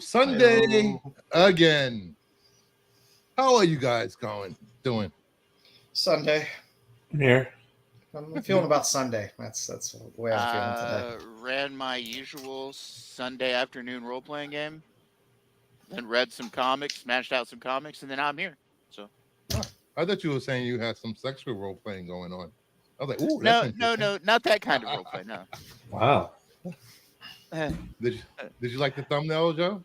Sunday Hello. again. How are you guys doing? Sunday. Here. I'm feeling about Sunday. That's the way I'm feeling today. Ran my usual Sunday afternoon role playing game, then read some comics, smashed out some comics, and then I'm here. So I thought you were saying you had some sexual role playing going on. I was like, ooh, no, that's no, interesting. no, not that kind of role play. No. Wow. Did you like the thumbnail, Joe?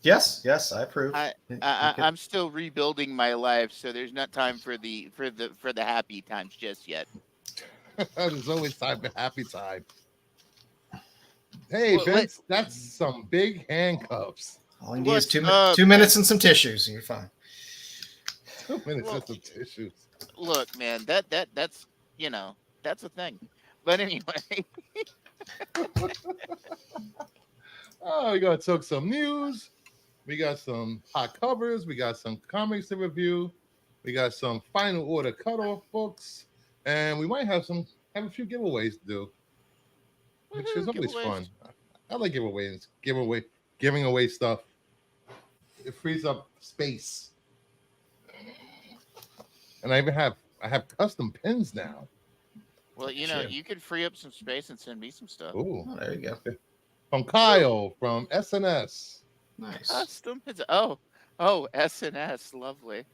Yes, I approve. I'm still rebuilding my life, so there's not time for the happy times just yet. There's always time for happy time. Hey, Well, Vince, that's some big handcuffs. All you need is two What's minutes and some tissues, and you're fine. 2 minutes, Well, just some tissues. Look, man, that's that's a thing. But anyway, Oh, we got to talk some news. We got some hot covers. We got some comics to review. We got some final order cutoff books, and we might have a few giveaways to do, which is always giveaways. fun. I like giveaways. Giving away stuff. It frees up space, and I have custom pins now. well, Sure. you could free up some space and send me some stuff. Ooh, Oh, there you go. from Kyle from SNS. Nice. Custom. SNS, lovely.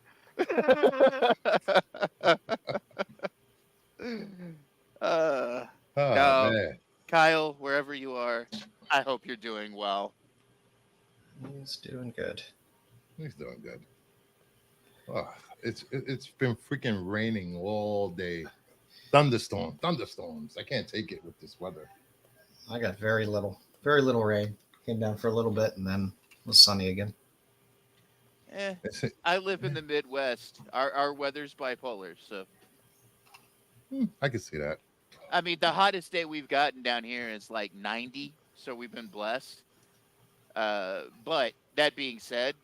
Oh No. man, Kyle, wherever you are, I hope you're doing well. He's doing good. he's doing good. Oh, it's been freaking raining all day. Thunderstorms. I can't take it with this weather. I got very little rain. Came down for a little bit and then it was sunny again. I live in the Midwest. Our weather's bipolar, so I can see that. I mean the hottest day we've gotten down here is like 90, so we've been blessed. But that being said,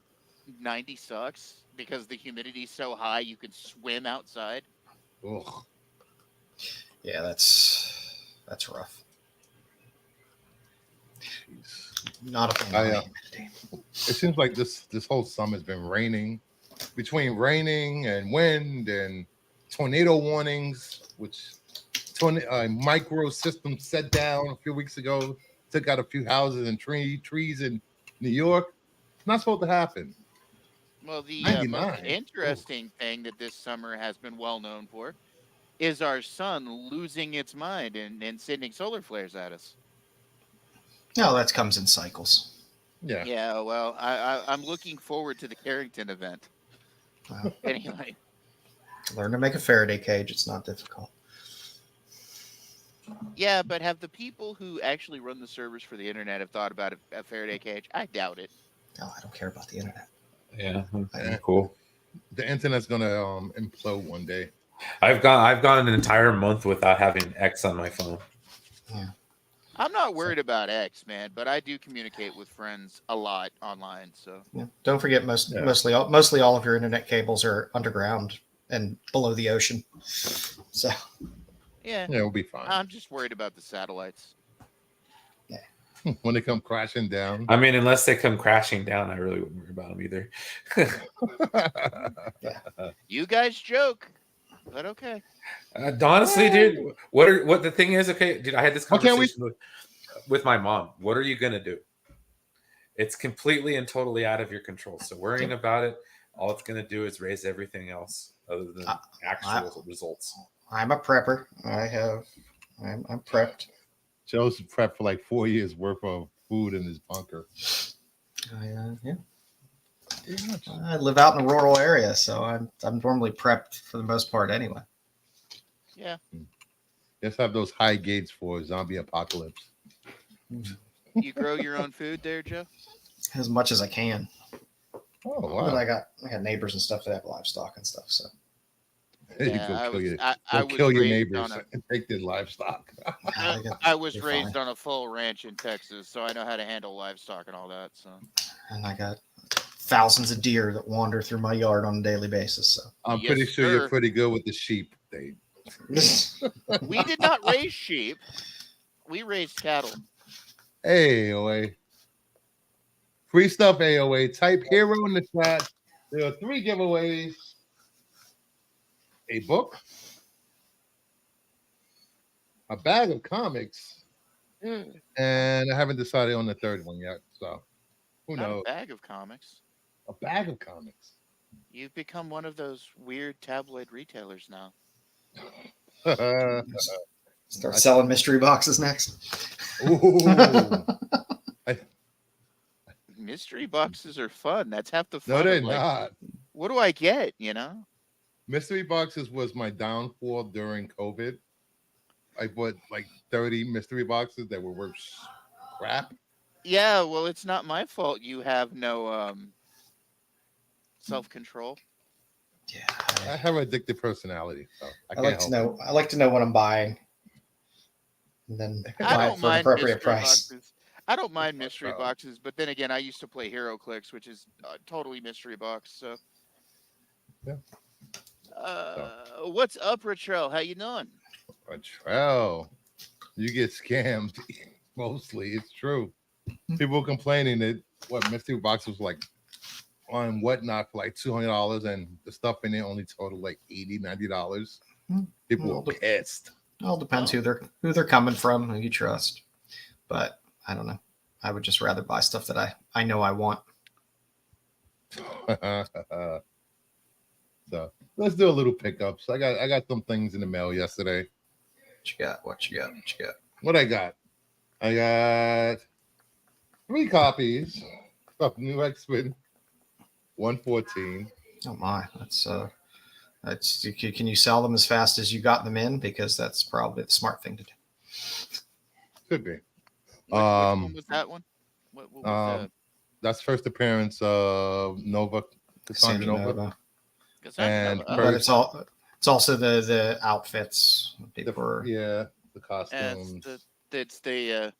90 sucks because the humidity's so high you can swim outside. Ugh. Yeah, that's rough. Jeez. Not a fan I, of humidity. It seems like this whole summer's been raining. Between raining and wind and tornado warnings, which micro system set down a few weeks ago, took out a few houses and trees in New York. Not supposed to happen. Well, the 99. most interesting thing that this summer has been well known for is our sun losing its mind and sending solar flares at us. No, that comes in cycles. Yeah. Yeah, well, I'm looking forward to the Carrington event. Well, Anyway, learn to make a Faraday cage. It's not difficult. yeah, but have the people who actually run the servers for the internet have thought about a Faraday cage? I doubt it. No, I don't care about the internet. Yeah, cool. The internet's gonna implode one day. I've gone an entire month without having X on my phone. Yeah. I'm not worried about X, man, but I do communicate with friends a lot online. So Yeah. Don't forget mostly all of your internet cables are underground and below the ocean. So yeah, It'll be fine. I'm just worried about the satellites. When they come crashing down. I mean, unless they come crashing down, I really wouldn't worry about them either. You guys joke, but okay. Honestly, dude, what the thing is? Okay, dude, I had this Why can't we- conversation with my mom. What are you gonna do? It's completely and totally out of your control. So worrying about it, all it's gonna do is raise everything else other than actual results. I'm a prepper. I'm prepped. Joe's prepped for like 4 years worth of food in his bunker. Yeah. I live out in a rural area, so I'm normally prepped for the most part anyway. Yeah. Just have those high gates for zombie apocalypse. You grow your own food there, Joe? As much as I can. Oh But wow! I got neighbors and stuff that have livestock and stuff. So You Yeah, go I kill was- your, I go was kill your raised neighbors on a- and take their livestock. I was you're raised fine. on a full ranch in Texas, so I know how to handle livestock and all that. So And I got thousands of deer that wander through my yard on a daily basis. So I'm Yes, pretty sure sir. you're pretty good with the sheep. we did not raise sheep; we raised cattle. Hey, Free stuff AOA. Type hero in the chat. There are 3 giveaways. A book, a bag of comics, and I haven't decided on the third one yet. So who Not knows? a bag of comics. A bag of comics. You've become one of those weird tabloid retailers now. Start selling mystery boxes next. Ooh. Mystery boxes are fun. That's half the No, fun. they're of, like, not. what do I get? You know? Mystery boxes was my downfall during COVID. I bought like 30 mystery boxes that were worth crap. Yeah, well, it's not my fault you have no self-control. Yeah, I have an addictive personality, so I I can't like to help know. I like to know what I'm buying, and then I buy it don't for an mind appropriate mystery price. boxes. I don't mind mystery Oh. boxes, but then again, I used to play Hero Clicks, which is totally mystery box. So, Yeah. What's up, Ratrell? How you doing? Well, you get scammed mostly. It's true. People complaining that what mystery box was like on whatnot for like $200 and the stuff in it only totaled like $80-$90. People Well, were pissed. It all depends Oh. who they're coming from, who you trust. But I don't know. I would just rather buy stuff that I know I want. So let's do a little pickups. I got some things in the mail yesterday. What you got? What you got? What you got? What I got? I got 3 copies of New X-Men 114. Oh my, that's can you sell them as fast as you got them in? Because that's probably the smart thing to do. Could be. Which one was that one? What was that? That's first appearance of Nova, Cassandra Nova. And Oh, But it's also the outfits. the costumes. it's the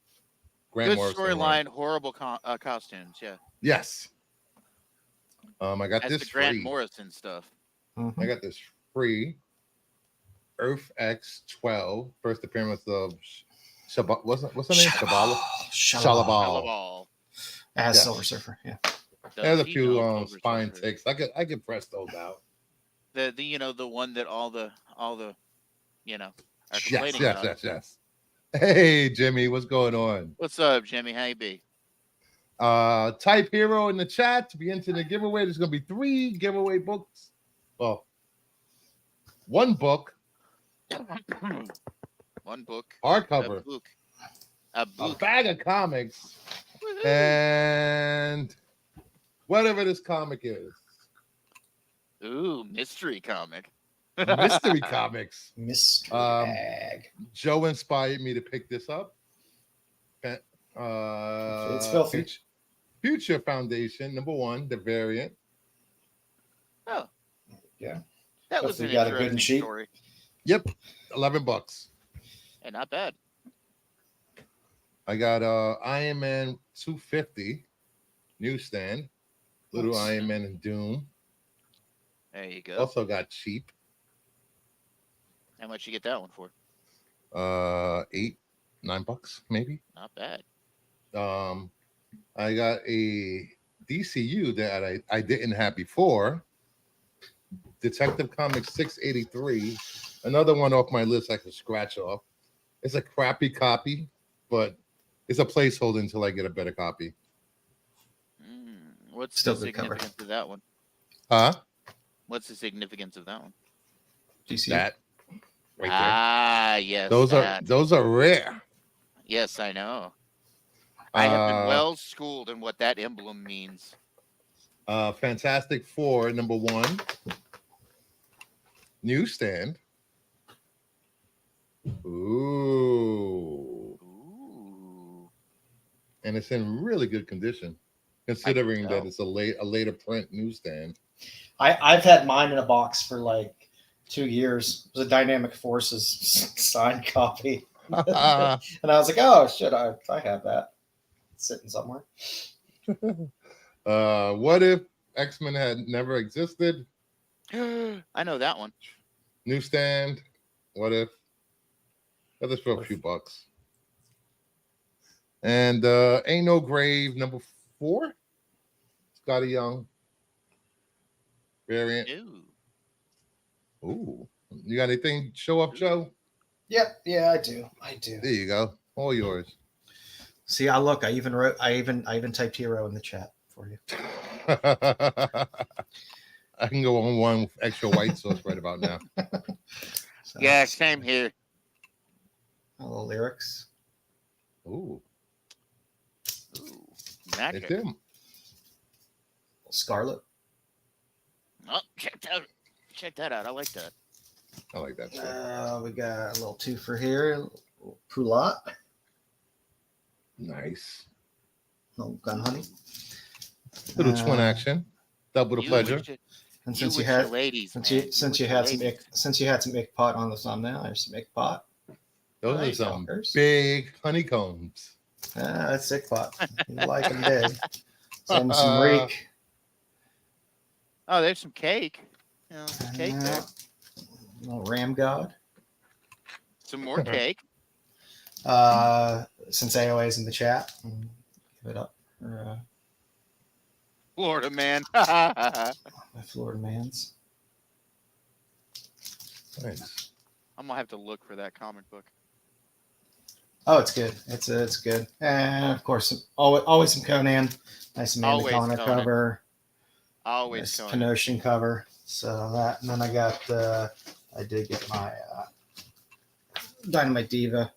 Grant good Morrison storyline, horrible costumes. Yeah, Yes. I got that's this the Grant free. Morrison stuff. Mhm. I got this free. Earth X-12, first appearance of what's her name? Shabala. Shalabal. As Yes. Silver Surfer. Yeah. The There's a female few Silver spine Surfer. ticks. I could press those out. The one that all the are Yes, complaining yes, about. yes, yes. Hey Jimmy, what's going on? What's up, Jimmy? How you be? Type hero in the chat to be into the giveaway. There's gonna be 3 giveaway books. Well, 1 book, One book, hardcover, a a book. bag of comics, Woohoo! and whatever this comic is. Ooh, mystery comic. Mystery comics. Mystery bag. Joe inspired me to pick this up. It's filthy. Future Foundation, #1, the variant. Oh, Yeah. that was Hopefully an you got a good interesting sheet. story. Yep, $11. And not bad. I got Iron Man 250 newsstand. Little Nice. Iron Man and Doom. There you go. Also got cheap. How much you get that one for? $8-9 maybe. Not bad. I got a DCU that I didn't have before. Detective Comics 683. Another one off my list I could scratch off. It's a crappy copy, but it's a placeholder until I get a better copy. What's Still the good cover. significance of that one? Huh? What's the significance of that one? DC. That right there. Ah, yes. Those that. are rare. Yes, I know. I have been well schooled in what that emblem means. Fantastic Four, #1. Newsstand. Ooh. And it's in really good condition, considering that it's a later print newsstand. I've had mine in a box for like 2 years. It was a Dynamic Forces signed copy. And I was like, oh shit, I have that. It's sitting somewhere. What if X-Men had never existed? I know that one. Newsstand. What if? Got this for a few bucks. And Ain't No Grave, #4. Scotty Young variant. Ooh. Ooh, you got anything? Show up, Joe. Yep. Yeah, I do. I do. There you go. All yours. See, I even wrote. I even typed hero in the chat for you. I can go on one with extra white sauce right about now. So, Yeah, same here. a little lyrics. Ooh, Ooh, it's magic. him. Scarlet. Oh, check that out. I like that. I like that too. We got a little two for here. A little Poulat. Nice. Little gun honey. Little twin action. Double the You pleasure. with your- And you since with you your had ladies, since man. you since with you your had some ladies. since you had some ick pot on the thumbnail, there's some ick pot. Those There are you some go. big honeycombs. That's ick pot. You like them big. Same with some reek. Oh, there's some cake. You know, some cake there. Little ram god. Some more cake. Since AOA's in the chat, give it up for Florida man. my Florida mans. Nice. I'm gonna have to look for that comic book. Oh, it's good. It's good. And of course, always some Conan. Nice Amanda Always Connor Conan. cover. Always Nice Conan. Kenoshan cover. So that, and then I did get my Dynamite Diva.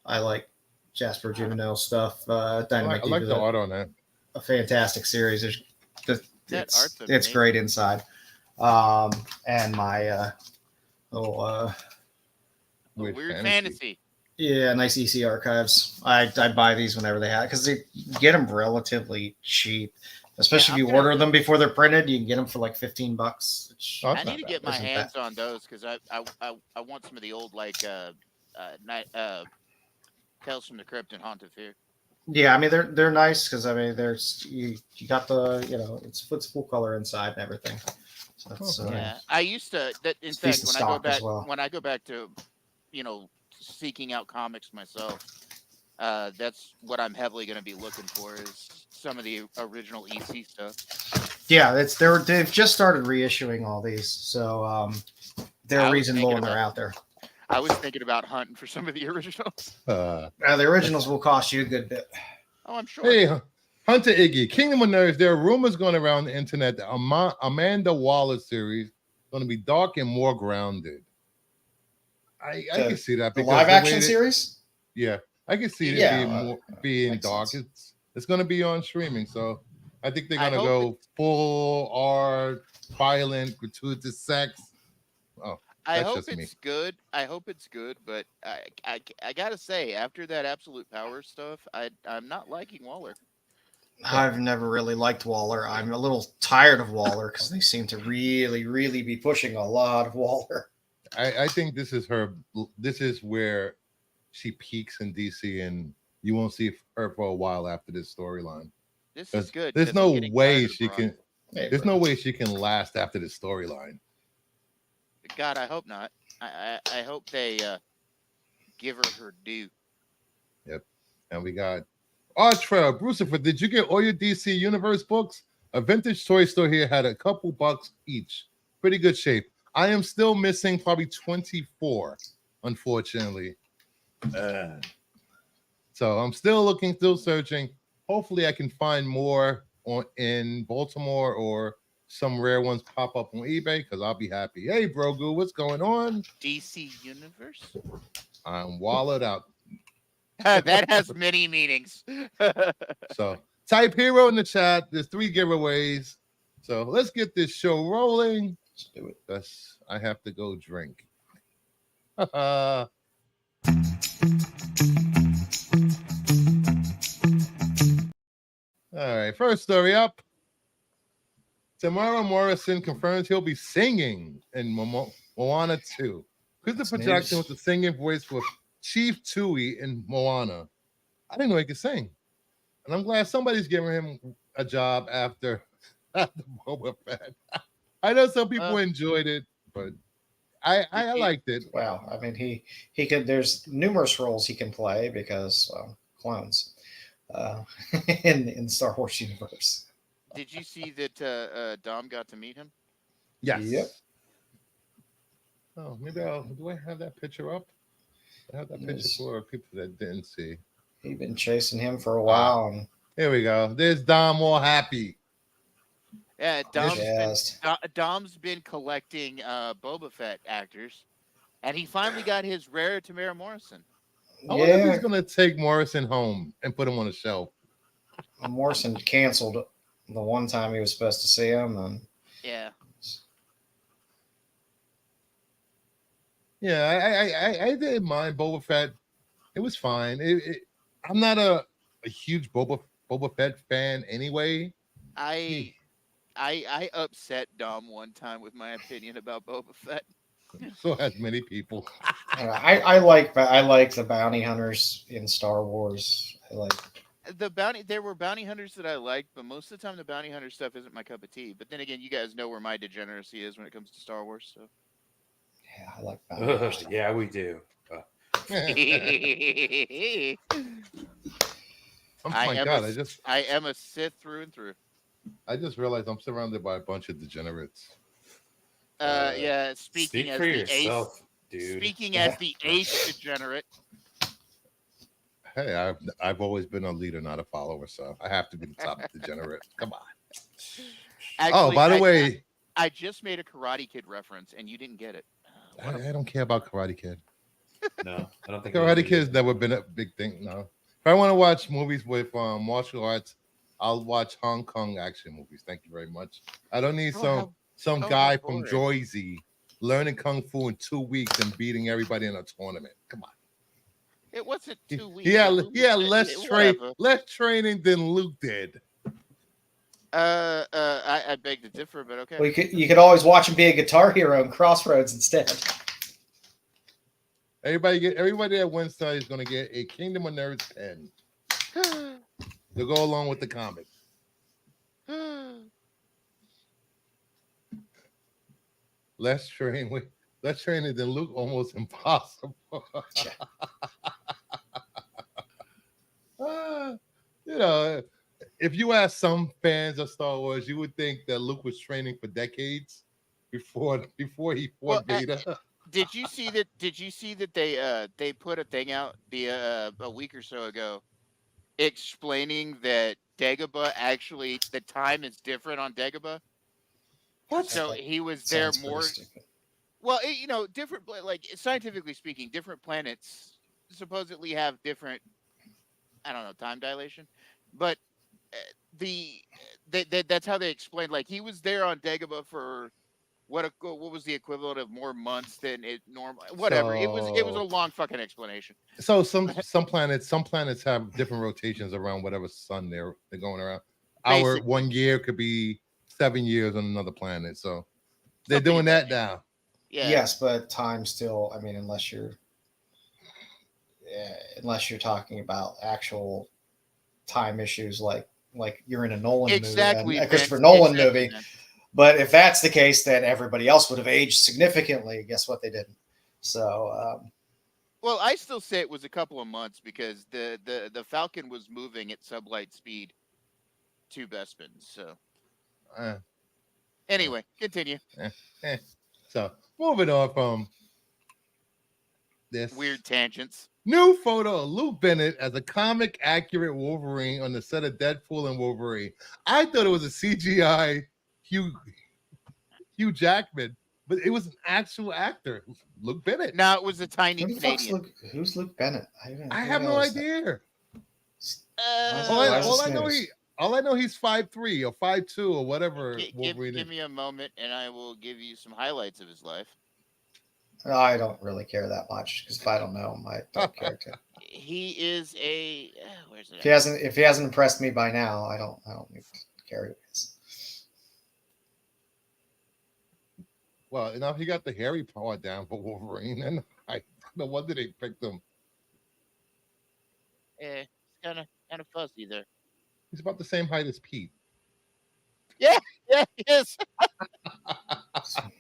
I like Jasper Juvenile stuff. Dynamite I like Diva, the art on that. a fantastic series. That art's It's amazing. great inside. And my little Weird fantasy. yeah, nice EC archives. I buy these whenever they have because they get them relatively cheap, especially Yeah, if you order them before they're printed. You can get them for like $15. Which Oh, I that's need not to bad. get my Isn't hands on those because I want some of the old like Tales from the Crypt and Haunted Fear. yeah, I mean they're nice because I mean there's you got the it's full color inside and everything. So that's Yeah, I used to. That in It's fact, decent stock as well. when I go back to, seeking out comics myself, that's what I'm heavily going to be looking for is some of the original EC stuff. yeah, they've just started reissuing all these, so they're reasonable when they're out there. I was thinking about hunting for some of the originals. The originals will cost you a good bit. Oh, I'm sure. Hey, Hunter Iggy, Kingdom of Nerds. There are rumors going around the internet that Amanda Wallace series is going to be dark and more grounded. I can see that The because live the action way series. yeah, I can see it Yeah, being makes dark. sense. It's going to be on streaming, so I think they're I going to hope go full art, violent, gratuitous sex. Oh, I that's hope just me. it's good. I hope it's good, but I gotta say, after that Absolute Power stuff, I'm not liking Waller. I've never really liked Waller. I'm a little tired of Waller because they seem to really, really be pushing a lot of Waller. I think this is her. This is where she peaks in DC, and you won't see her for a while after this storyline. This is good. There's 'cause no I'm getting way tired of she Brock. can. There's no way she can last after this storyline. God, I hope not. I hope they give her due. Yep. And we got Artrell, Brucifer. Did you get all your DC Universe books? A vintage toy store here had a couple bucks each. Pretty good shape. I am still missing probably 24, unfortunately. So I'm still looking, still searching. Hopefully I can find more in Baltimore or some rare ones pop up on eBay because I'll be happy. Hey, Brogu, what's going on? DC Universe? I'm wallowed out. That has many meanings. So type hero in the chat. There's 3 giveaways. So let's get this show rolling. Let's do it. Thus, I have to go drink. All right, first story up. Tamara Morrison confirms he'll be singing in Moana 2. Christopher Jackson with the singing voice for Chief Tui in Moana. I didn't know he could sing. And I'm glad somebody's giving him a job after Boba Fett. I know some people enjoyed it, but I liked it. Well, I mean, he could. There's numerous roles he can play because clones in the Star Wars universe. Did you see that Dom got to meet him? Yes. Yep. Oh, maybe do I have that picture up? I have that picture Yes. for people that didn't see. He'd been chasing him for a Ah. while, and Here we go. There's Dom all happy. Yeah, jazzed. Dom's been collecting Boba Fett actors, and he finally got his rare Tamara Morrison. I wonder if he's Yeah, gonna take Morrison home and put him on a shelf. Morrison canceled the one time he was supposed to see him, and Yeah, Yeah, I didn't mind Boba Fett. It was fine. I'm not a huge Boba Fett fan anyway. I I upset Dom one time with my opinion about Boba Fett. So has many people. I like the bounty hunters in Star Wars. I like. There were bounty hunters that I liked, but most of the time the bounty hunter stuff isn't my cup of tea. But then again, you guys know where my degeneracy is when it comes to Star Wars. So Yeah, I like bounty hunters. Yeah, we do. Oh I my am god! a I am a Sith through and through. I just realized I'm surrounded by a bunch of degenerates. Yeah, Speak for yourself, dude. Speaking as the ace degenerate. Hey, I've always been a leader, not a follower, so I have to be the top degenerate. Come on. Actually, By the way, I just made a Karate Kid reference and you didn't get it. I don't care about Karate Kid. No, I don't think Karate Kid's never been a big thing. No, if I want to watch movies with martial arts, I'll watch Hong Kong action movies. Thank you very much. I don't need some guy from boring. Jersey learning kung fu in 2 weeks and beating everybody in a tournament. Come on. It wasn't 2 weeks. Yeah, Whatever. less training than Luke did. I beg to differ, but okay. Well, you could always watch him be a guitar hero in Crossroads instead. Everybody that wins tonight is going to get a Kingdom of Nerds pen to go along with the comic. Less training than Luke, almost impossible. If you ask some fans of Star Wars, you would think that Luke was training for decades before he fought Vader. Did you see that? Did you see that they put a thing out a week or so ago, explaining that Dagobah actually the time is different on Dagobah. What? So he was there Sounds pretty more. stupid. Well, different like scientifically speaking, different planets supposedly have different. I don't know time dilation, but that's how they explained. Like he was there on Dagobah for what was the equivalent of more months than it normal. Whatever it was a long fucking explanation. So some planets have different rotations around whatever sun they're going around. Our Basically. 1 year could be 7 years on another planet. So they're Something doing in that that now. Yeah. Yes, but time still. I mean, unless you're talking about actual time issues, like you're in a Nolan Exactly. movie, a Christopher Vince. Nolan Exactly, movie. Vince. But if that's the case, then everybody else would have aged significantly. Guess what? They didn't. So Well, I still say it was a couple of months because the Falcon was moving at sublight speed to Bespin. So Uh, anyway, continue. So moving on from this Weird tangents. new photo of Luke Bennett as a comic accurate Wolverine on the set of Deadpool and Wolverine. I thought it was a CGI Hugh Jackman, but it was an actual actor, Luke Bennett. Now it was a tiny who the fuck's Canadian. who's Luke Bennett? I have no idea. Why is this news? All I know he's 5'3" or 5'2" or whatever. Give me a moment, and I will give you some highlights of his life. I don't really care that much because if I don't know him, I don't care to. He is a where's it? If he hasn't impressed me by now, I don't need to care who he is. Well, enough. He got the hairy part down for Wolverine, and no wonder they picked him. It's kind of fuzzy there. He's about the same height as Pete. Yeah, he is.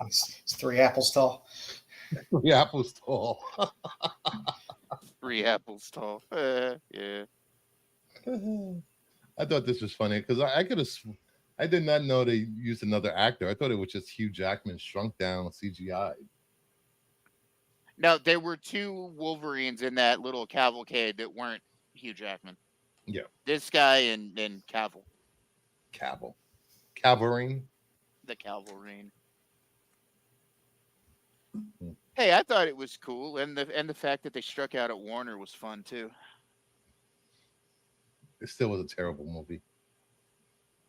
He's 3 apples tall. 3 apples tall. 3 apples tall. Yeah. I thought this was funny because I could have. I did not know they used another actor. I thought it was just Hugh Jackman shrunk down CGI. No, there were two Wolverines in that little cavalcade that weren't Hugh Jackman. Yeah, This guy and Cavill, Cavill, Calverine. the Calverine. Hmm. Hey, I thought it was cool, and the fact that they struck out at Warner was fun too. It still was a terrible movie.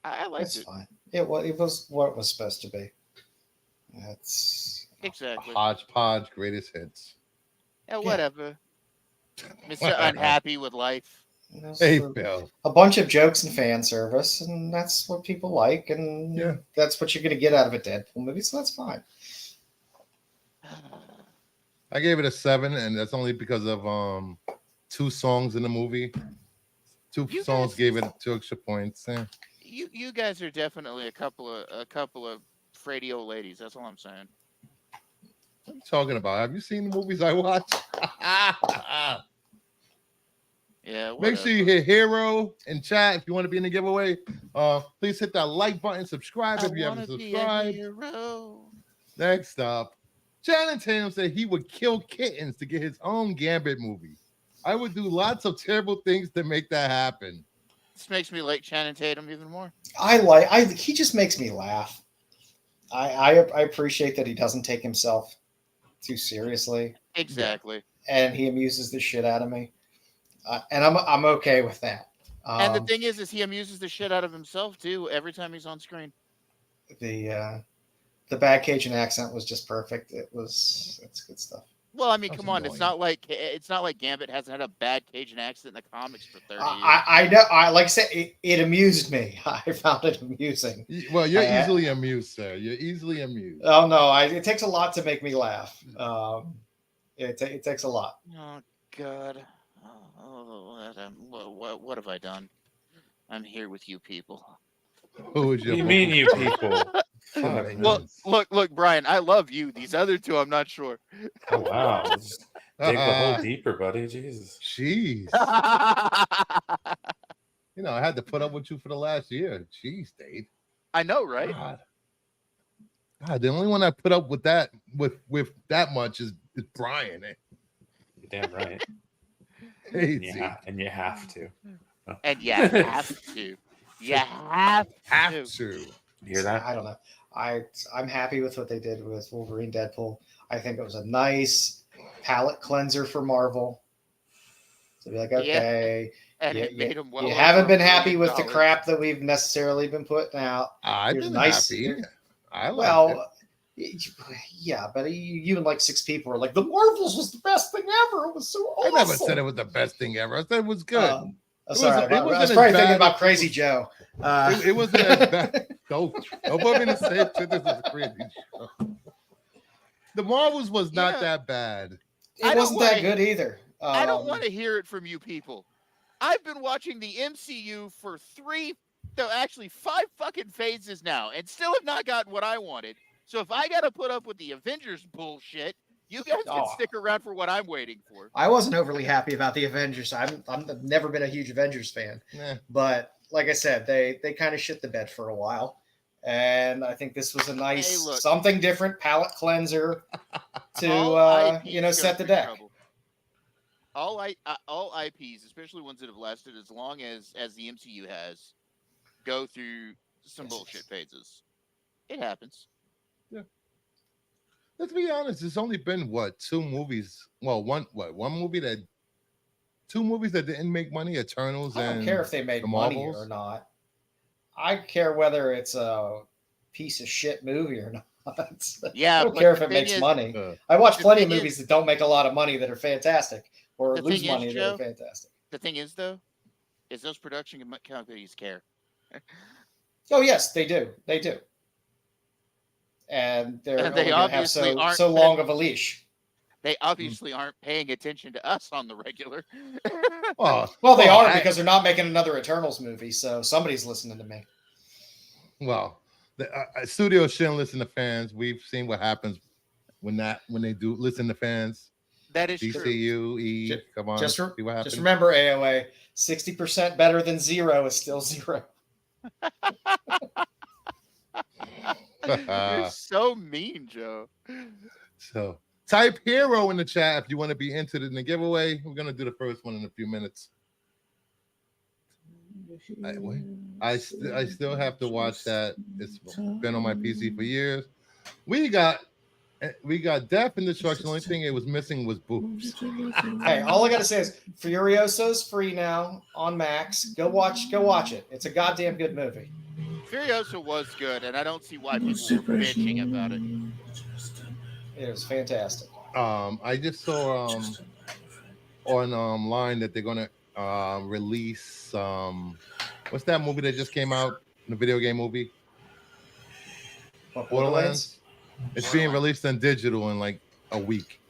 I liked It's it fine. It was what it was supposed to be. That's A exactly. hodgepodge greatest hits. Yeah, Yeah. whatever. Mister Unhappy with life. Hey, for Bill. a bunch of jokes and fan service, and that's what people like, and Yeah. that's what you're going to get out of a Deadpool movie. So that's fine. I gave it a 7, and that's only because of 2 songs in the movie. Two You songs guys- gave it 2 extra points. Yeah. You guys are definitely a couple of fraidy old ladies. That's all I'm saying. What are you talking about? Have you seen the movies I watch? Yeah. Make sure you hit hero in chat if you want to be in the giveaway. Please hit that like button, subscribe if you haven't subscribed. Hero. Next up, Channing Tatum said he would kill kittens to get his own Gambit movie. I would do lots of terrible things to make that happen. This makes me like Channing Tatum even more. He just makes me laugh. I appreciate that he doesn't take himself too seriously, Exactly. and he amuses the shit out of me, and I'm okay with that. And the thing is he amuses the shit out of himself too every time he's on screen. The bad Cajun accent was just perfect. It's good stuff. Well, I mean, That was come on. annoying. It's not like Gambit hasn't had a bad Cajun accent in the comics for 30 years. I know. I like I said, it amused me. I found it amusing. Well, you're I- easily amused, sir. You're easily amused. Oh no, it takes a lot to make me laugh. It takes a lot. Oh God. What have I done? I'm here with you people. Who was What your do you mean, you people? Oh, Well, look, Brian. I love you. These other two, I'm not sure. Oh, wow. Just dig the hole deeper, buddy. Jesus. Jeez. You know, I had to put up with you for the last year. Jeez, Dave. I know, right? God, the only one I put up with that with that much is Brian. You're damn right. Hey, Yeah, and you have to. And you have to. You have have to. to. You hear that? I don't know. I'm happy with what they did with Wolverine Deadpool. I think it was a nice palate cleanser for Marvel. To be like, Yeah. okay, And you, it made him well. you over haven't been $1 happy billion. with the crap that we've necessarily been putting out. I've Here's been nice- happy. I like it. Well, yeah, but you and like 6 people are like, the Marvels was the best thing ever. It was so I awesome. never said it was the best thing ever. I said it was good. Sorry, it I wasn't was as probably bad thinking about as Crazy people- Joe. It wasn't as bad. Don't put me in the same shit. This is a crazy show. The Marvels was not Yeah. that bad. I It don't wasn't that wanna- good either. I don't want to hear it from you people. I've been watching the MCU for 5 fucking phases now, and still have not gotten what I wanted. So if I got to put up with the Avengers bullshit, you guys can Oh. stick around for what I'm waiting for. I wasn't overly happy about the Avengers. I've never been a huge Avengers fan, Yeah. but like I said, they kind of shit the bed for a while, and I think this was a nice Hey, look. something different palate cleanser to All IPs go set the through deck. trouble. All IPs, especially ones that have lasted as long as the MCU has, go through some Yes. bullshit phases. It happens. Let's be honest. It's only been what 2 movies? Well, one movie that 2 movies that didn't make money. Eternals I don't and care if they made the money Marvels? or not. I care whether it's a piece of shit movie or not. Yeah, I don't but care if the it thing makes is- money. uh, I watch the plenty of thing is- movies that don't make a lot of money that are fantastic, or The lose thing is, money that Joe, are fantastic. The thing is, though, is those production companies care. Oh yes, they do. They do. And they're And only they going to have obviously aren't- so long of a leash. They obviously aren't paying attention to us on the regular. well, Well, they are I- because they're not making another Eternals movie, so somebody's listening to me. Well, the studios shouldn't listen to fans. We've seen what happens when they do listen to fans. That is true. DCU, Ju- come on, Just, see what happens. just remember, AOA, 60% better than 0 is still 0. You're so mean, Joe. So type hero in the chat if you want to be entered in the giveaway. We're gonna do the first one in a few minutes. I still have to watch that. It's been on my PC for years. We got death and destruction. The only thing it was missing was boobs. Hey, all I gotta say is Furiosa's free now on Max. Go watch it. It's a goddamn good movie. Furiosa was good, and I don't see why people were bitching about it. It was fantastic. I just saw online that they're gonna release what's that movie that just came out? The video game movie? What, Borderlands? It's being released in digital in like a week.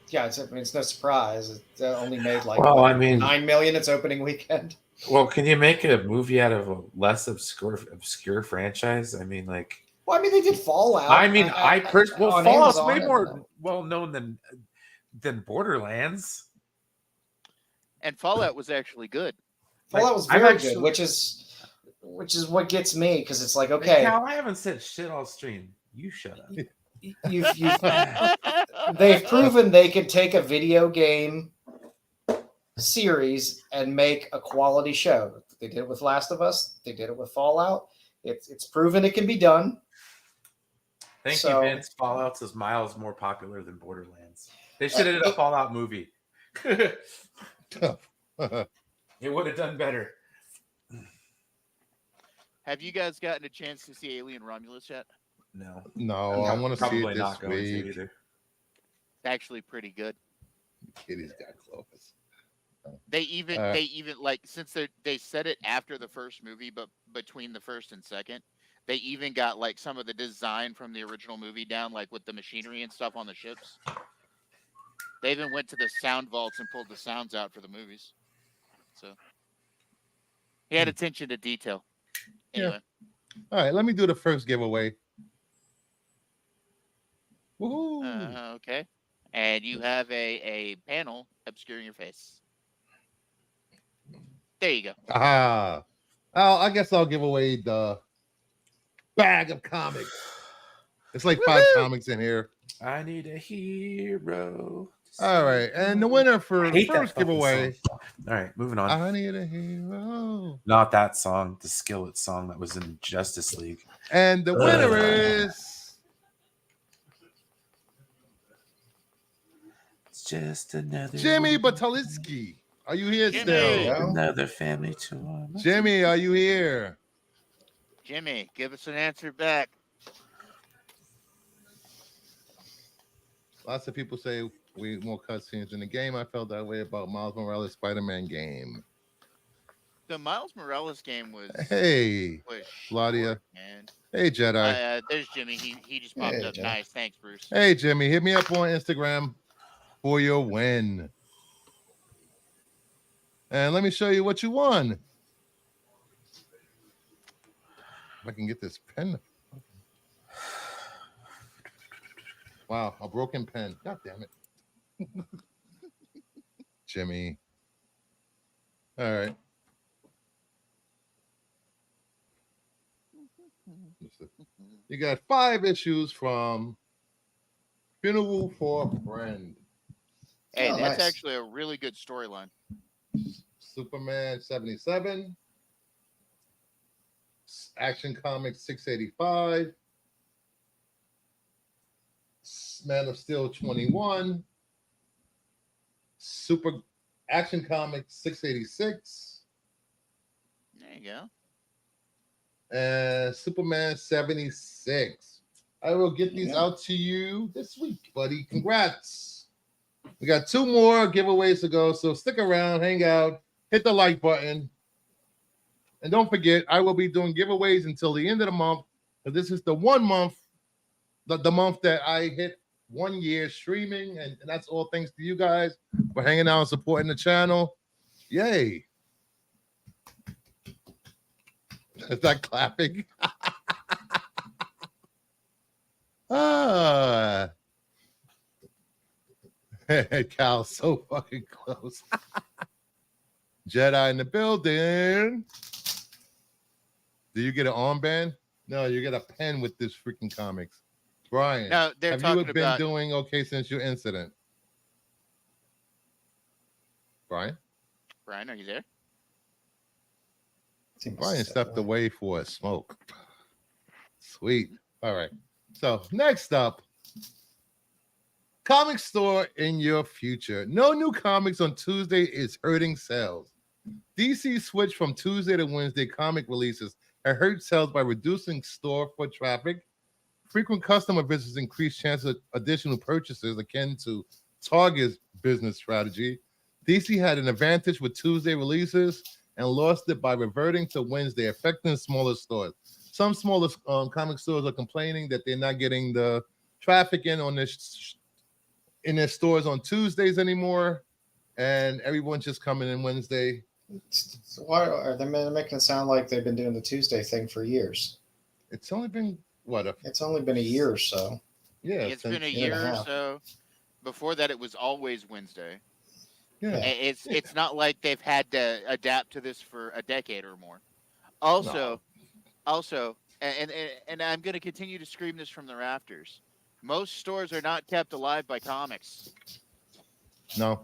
Yeah, it's no surprise. It only made like Well, I mean, $9 million its opening weekend. well, can you make a movie out of a less obscure franchise? I mean, like, Well, I mean, they did Fallout. I mean, on Fallout's Amazon way and- more well known than Borderlands. And Fallout was actually good. Fallout was I've very actually- good, which is what gets me because it's like, Hey, okay, Cal, I haven't said shit all stream. You shut up. they've proven they can take a video game series and make a quality show. They did it with Last of Us. They did it with Fallout. It's proven it can be done. Thank So- you, Vince. Fallout's is miles more popular than Borderlands. They should have did a Fallout movie. It would have done better. Have you guys gotten a chance to see Alien Romulus yet? No, No, I want to see probably it not this going to week. either. It's actually pretty good. Kitty's got Clovis. They even like since they said it after the first movie, but between the first and second, they even got like some of the design from the original movie down, like with the machinery and stuff on the ships. They even went to the sound vaults and pulled the sounds out for the movies. So he had attention to detail. Anyway, All right, let me do the first giveaway. Woohoo! okay. And you have a panel obscuring your face. There you go. Ah, I guess I'll give away the bag of comics. It's like 5 comics in here. I need a hero. All right, and the winner for I the hate that first fucking giveaway. song. All right, moving on. I need a hero. Not that song, the Skillet song that was in Justice League. And the winner is It's just another Jimmy one. Batalinsky. Are you here Jimmy. still? Yeah. Another family tour. Jimmy, are you here? Jimmy, give us an answer back. Lots of people say we more cutscenes in the game. I felt that way about Miles Morales Spider-Man game. The Miles Morales game was Hey, was Claudia. short, man. Hey, Jedi. There's Jimmy. He just popped Hey, up. Jimmy. Nice, thanks, Bruce. Hey, Jimmy, hit me up on Instagram for your win. And let me show you what you won. If I can get this pen. Wow, a broken pen. God damn it. Jimmy. All right. You got 5 issues from Funeral for a Friend. Hey, Oh, that's nice. actually a really good storyline. Superman 77. Action Comics 685. Man of Steel 21. Super Action Comics 686. There you go. And Superman 76. I will get these Yeah. out to you this week, buddy. Congrats. We got 2 more giveaways to go, so stick around, hang out, hit the like button. And don't forget, I will be doing giveaways until the end of the month. But this is the 1 month, the month that I hit 1 year streaming, and that's all thanks to you guys for hanging out and supporting the channel. Yay. Is that clapping? Ah. Cal, so fucking close. Jedi in the building. Do you get an armband? No, you get a pen with this freaking comics. Brian, No, they're have you talking been about doing okay since your incident? Brian? Brian. Are you there? He must Brian have stepped stepped away. away for a smoke. Sweet. All right. So next up, comic store in your future. No new comics on Tuesday is hurting sales. DC switched from Tuesday to Wednesday comic releases and hurt sales by reducing store foot traffic. Frequent customer visits increase chances of additional purchases akin to Target's business strategy. DC had an advantage with Tuesday releases and lost it by reverting to Wednesday, affecting smaller stores. Some smaller comic stores are complaining that they're not getting the traffic in their stores on Tuesdays anymore, and everyone's just coming in Wednesday. So why are they making it sound like they've been doing the Tuesday thing for years? It's only been what It's only been a year or so. yeah, It's been a year and a year or half. so. Before that, it was always Wednesday. yeah. Yeah. It's not like they've had to adapt to this for a decade or more. Also, and I'm going to continue to scream this from the rafters. Most stores are not kept alive by comics. No,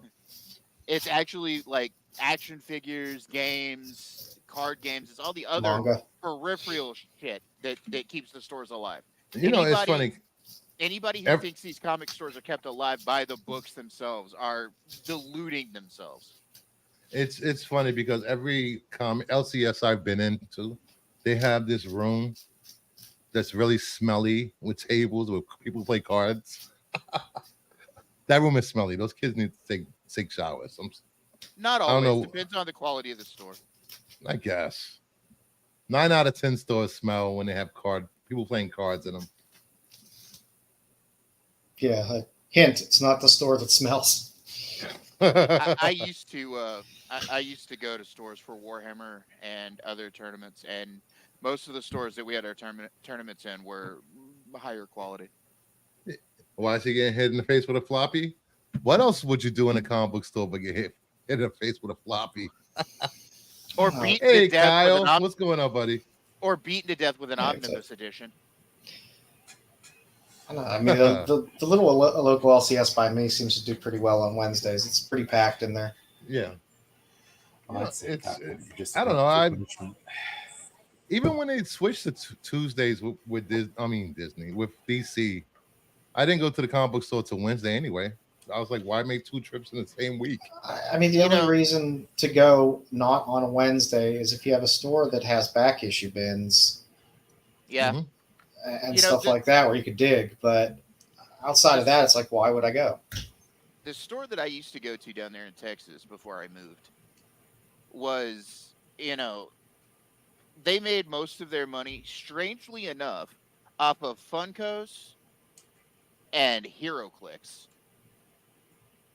It's actually like action figures, games, card games. It's all the other Manga. peripheral shit that keeps the stores alive. it's funny. Anybody who Ev- thinks these comic stores are kept alive by the books themselves are deluding themselves. It's funny because every LCS I've been into, they have this room that's really smelly with tables where people play cards. That room is smelly. Those kids need to take showers. Not I don't always. know. Depends on the quality of the store. I guess 9 out of 10 stores smell when they have people playing cards in them. Yeah. Hint: it's not the store that smells. I used to I used to go to stores for Warhammer and other tournaments, and most of the stores that we had our tournaments in were higher quality. Why is he getting hit in the face with a floppy? What else would you do in a comic book store but get hit in the face with a floppy? Or Oh. beaten Hey, to death Kyle, with an what's going on, buddy? or beaten to death with an Yeah, it's omnibus edition. I don't know. I mean, the little local LCS by me seems to do pretty well on Wednesdays. It's pretty packed in there. Yeah, I'd say it's- that would just I don't be know, I- punishment. even when they switched to Tuesdays with Disney with DC, I didn't go to the comic book store till Wednesday anyway. I was like, why make 2 trips in the same week? I mean, the You only know- reason to go not on a Wednesday is if you have a store that has back issue bins Yeah. Mhm. and You know, stuff like that where you could dig. But outside of that, it's like, why would I go? The store that I used to go to down there in Texas before I moved was, they made most of their money, strangely enough, off of Funkos and HeroClix.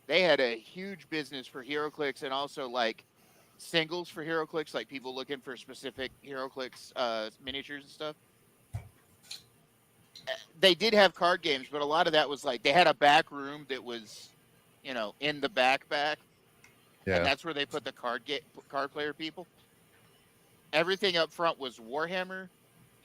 They had a huge business for HeroClix and also like singles for HeroClix, like people looking for specific HeroClix miniatures and stuff. They did have card games, but a lot of that was like they had a back room that was, in the back, and Yeah, that's where they put the card player people. Everything up front was Warhammer,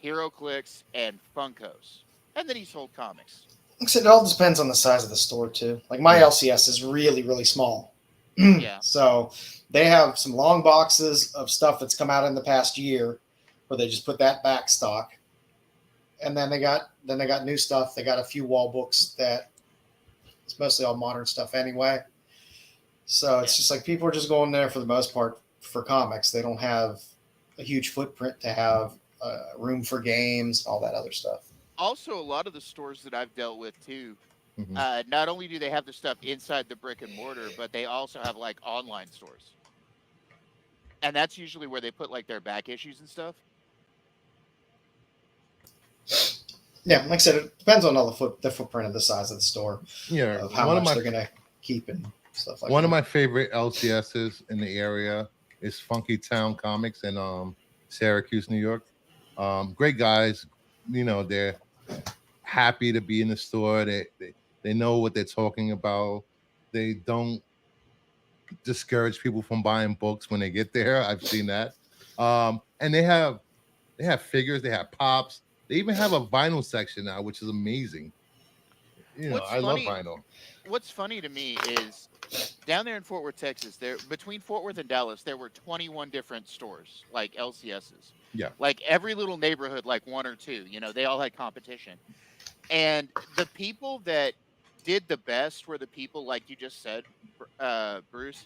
HeroClix, and Funkos, and then he sold comics. Like I said, it all depends on the size of the store too. Like my Yeah. LCS is really, really small. Yeah. So they have some long boxes of stuff that's come out in the past year where they just put that back stock. And then they got new stuff. They got a few wall books that it's mostly all modern stuff anyway. So it's just like people are just going there for the most part for comics. They don't have a huge footprint to have room for games, all that other stuff. Also, a lot of the stores that I've dealt with too, Mhm. not only do they have the stuff inside the brick and mortar, but they also have like online stores, and that's usually where they put like their back issues and stuff. Yeah, like I said, it depends on all the footprint of the size of the store, Yeah, of how one of much my they're gonna keep and stuff like one that. of my favorite LCSs in the area is Funky Town Comics in Syracuse, New York. Great guys, they're happy to be in the store. They know what they're talking about. They don't discourage people from buying books when they get there. I've seen that. And they have figures, they have pops, They even have a vinyl section now, which is amazing. What's I love funny? vinyl. What's funny to me is down there in Fort Worth, Texas. There between Fort Worth and Dallas, there were 21 different stores like LCSs. Yeah. Like every little neighborhood, like one or two. They all had competition. And the people that did the best were the people like you just said, Bruce,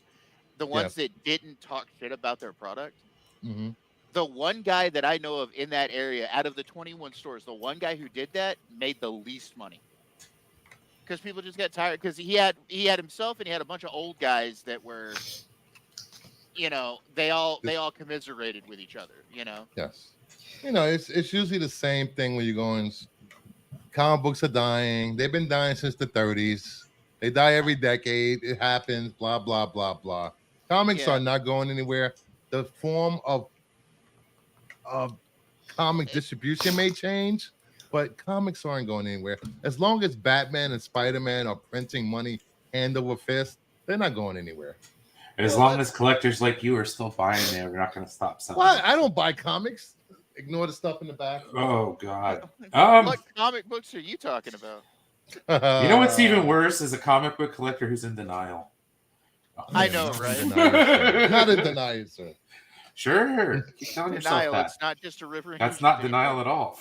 the Yeah. ones that didn't talk shit about their product. Hmm. The one guy that I know of in that area, out of the 21 stores, the one guy who did that made the least money because people just got tired because he had himself and he had a bunch of old guys that were, they all commiserated with each other. Yes. It's usually the same thing when you go in. Comic books are dying. They've been dying since the 30s. They die every decade. It happens. Blah blah blah blah. Comics are Yeah. not going anywhere. The form of comic distribution may change, but comics aren't going anywhere. As long as Batman and Spider-Man are printing money hand over fist, they're not going anywhere. As long as collectors like you are still buying them, we're not going to stop selling. Why? them. I don't buy comics. Ignore the stuff in the back. Oh God. What comic books are you talking about? You know what's even worse is a comic book collector who's in denial. I know, not right? in denial, sir. Not in denial, sir. Sure. Keep telling yourself Denial. that. It's not just a river. That's not denial at all.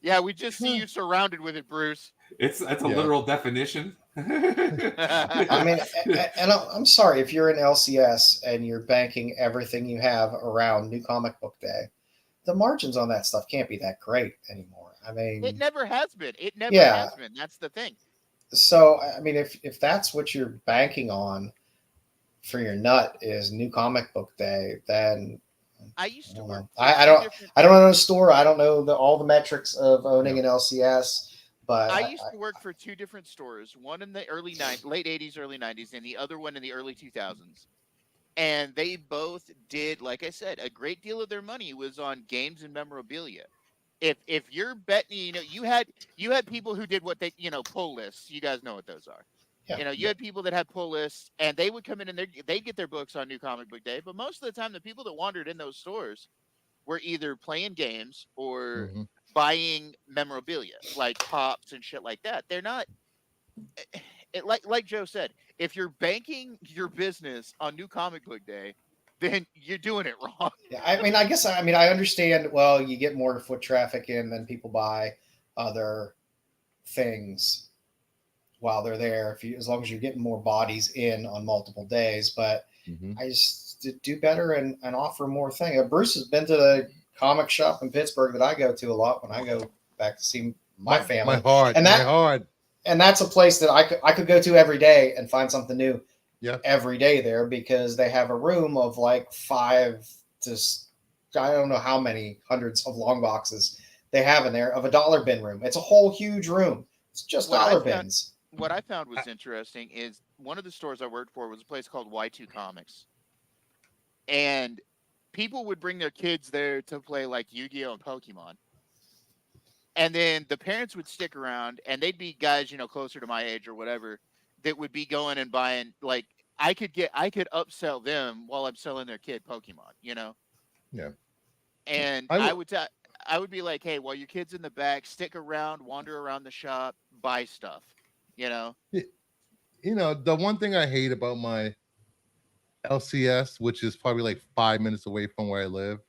Yeah, we just see you surrounded with it, Bruce. That's a literal definition. I mean, and I'm sorry if you're in LCS and you're banking everything you have around New Comic Book Day, the margins on that stuff can't be that great anymore. I mean, It never has been. It never Yeah. has been. That's the thing. so I mean, if that's what you're banking on for your nut is New Comic Book Day, then I used to don't work. know. for I two don't different- I don't own a store. I don't know all the metrics of owning an LCS, but I used to work for two different stores. One in the late '80s, early '90s, and the other one in the early 2000s. And they both did, like I said, a great deal of their money was on games and memorabilia. If you're betting, you had people who did what they, pull lists. You guys know what those are. Yeah. You had people that had pull lists, and they would come in and they'd get their books on New Comic Book Day. But most of the time, the people that wandered in those stores were either playing games or Mhm. buying memorabilia, like pops and shit like that. They're not. Like Joe said, if you're banking your business on New Comic Book Day, then you're doing it wrong. Yeah, I mean, I understand. Well, you get more foot traffic in, then people buy other things while they're there. As long as you're getting more bodies in on multiple days, but Mhm. I just do better and offer more things. Bruce has been to the comic shop in Pittsburgh that I go to a lot when I go back to see my family, My heart. And My that- heart. and that's a place that I could go to every day and find something new. Yeah. Every day there because they have a room of like 5 to I don't know how many hundreds of long boxes they have in there of a dollar bin room. It's a whole huge room. It's just What I dollar found- bins. What I found was interesting is one of the stores I worked for was a place called Y2 Comics. And people would bring their kids there to play like Yu-Gi-Oh! And Pokemon. And then the parents would stick around and they'd be guys, closer to my age or whatever, that would be going and buying like I could upsell them while I'm selling their kid Pokemon, Yeah. And I I would- would be like, hey, while your kid's in the back, stick around, wander around the shop, buy stuff, The one thing I hate about my LCS, which is probably like 5 minutes away from where I live,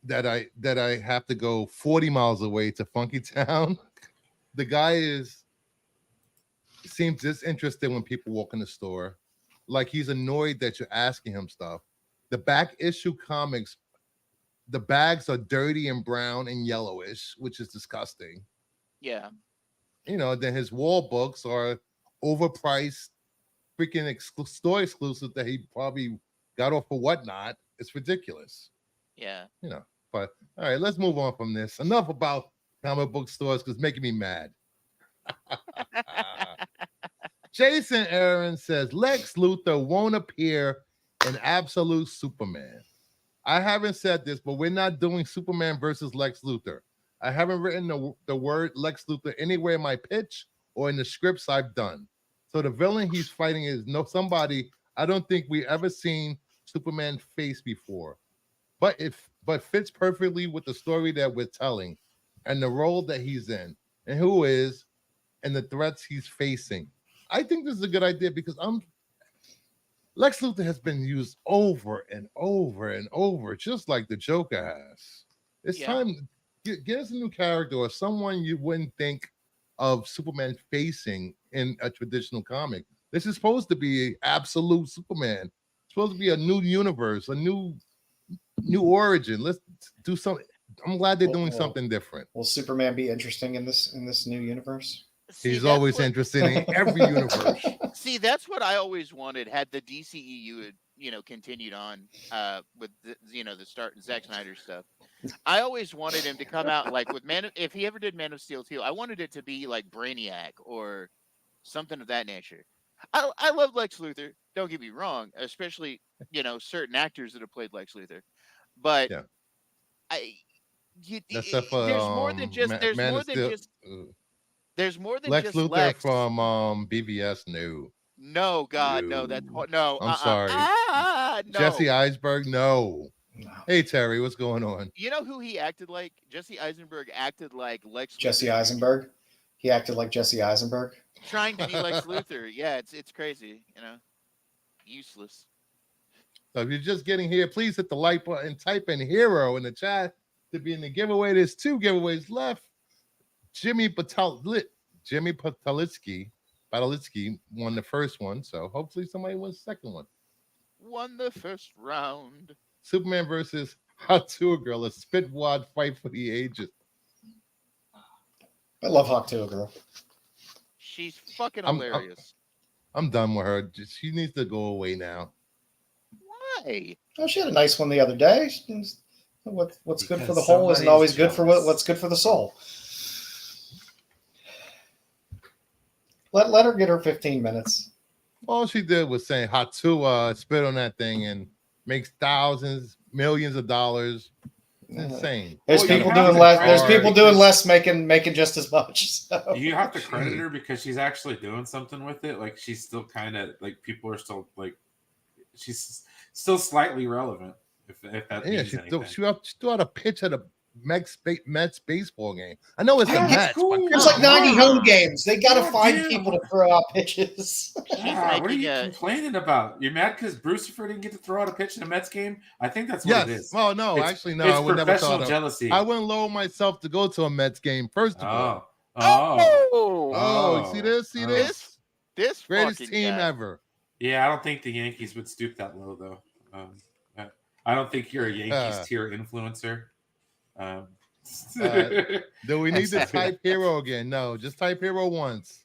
that I have to go 40 miles away to Funky Town. The guy seems disinterested when people walk in the store. Like he's annoyed that you're asking him stuff. The back issue comics, the bags are dirty and brown and yellowish, which is disgusting. Yeah. Then his wall books are overpriced, freaking store exclusive that he probably got off for whatnot. It's ridiculous. Yeah. But all right, let's move on from this. Enough about comic book stores because it's making me mad. Jason Aaron says Lex Luthor won't appear in Absolute Superman. I haven't said this, but we're not doing Superman versus Lex Luthor. I haven't written the word Lex Luthor anywhere in my pitch or in the scripts I've done. So the villain he's fighting is somebody I don't think we ever seen Superman face before. but fits perfectly with the story that we're telling and the role that he's in and who is and the threats he's facing. I think this is a good idea because Lex Luthor has been used over and over and over, just like the Joker has. It's Yeah. time get us a new character or someone you wouldn't think of Superman facing in a traditional comic. This is supposed to be absolute Superman. It's supposed to be a new universe, a new origin. Let's do something. I'm glad they're doing something different. Will Superman be interesting in this new universe? See, He's that's always what- interested in every universe. See, that's what I always wanted. Had the DCEU had, continued on with the start Zack Snyder stuff. I always wanted him to come out like with if he ever did Man of Steel 2, I wanted it to be like Brainiac or something of that nature. I love Lex Luthor. Don't get me wrong, especially certain actors that have played Lex Luthor, but Yeah. That's stuff for there's more than just Man of Steel. there's more than Lex just Luthor Lex. from BVS. No, God, no, that's no. I'm sorry. No. Jesse Eisenberg. No. No. Hey Terry, what's going on? You know who he acted like? Jesse Eisenberg acted like Lex. Jesse Luthor. Eisenberg. He acted like Jesse Eisenberg. Trying to be Lex Luthor. Yeah, it's crazy. Useless. So if you're just getting here, please hit the like button and type in hero in the chat to be in the giveaway. There's 2 giveaways left. Jimmy Patalitsky won the first one, so hopefully somebody wins the second one. Won the first round. Superman versus Hot Tour Girl, a spit wad fight for the ages. I love Hawk Tuah Girl. She's fucking I'm- hilarious. I'm done with her. She needs to go away now. Why? Oh, she had a nice one the other day. What's good for Because the whole isn't somebody's always good for jealous. what's good for the soul. Let her get her 15 minutes. All she did was saying Hot Tour spit on that thing and makes thousands, millions of dollars. It's insane. There's Well, you people have doing to less. credit There's her people doing because- less, making just as much. So. You have to credit her because she's actually doing something with it. Like she's still kind of like people are still like she's still slightly relevant. If that Yeah, means she anything. threw out a pitch at a Mets baseball game. I know it's the Yeah, that's Mets, cool. but There's like 90 home games. They got to God find damn. people to throw out pitches. Ah, what are making you a- complaining about? You're mad because Brucifer didn't get to throw out a pitch in a Mets game? I think that's what yes. it is. Oh no, It's- actually no. it's I would never professional thought of. jealousy. I wouldn't lower myself to go to a Mets game. First of all, Oh, you see this? See Oh. this? this Greatest fucking team guy. ever. Yeah, I don't think the Yankees would stoop that low though. I don't think you're a Yankees tier influencer. Do we need to Exactly. type hero again? No, just type hero once.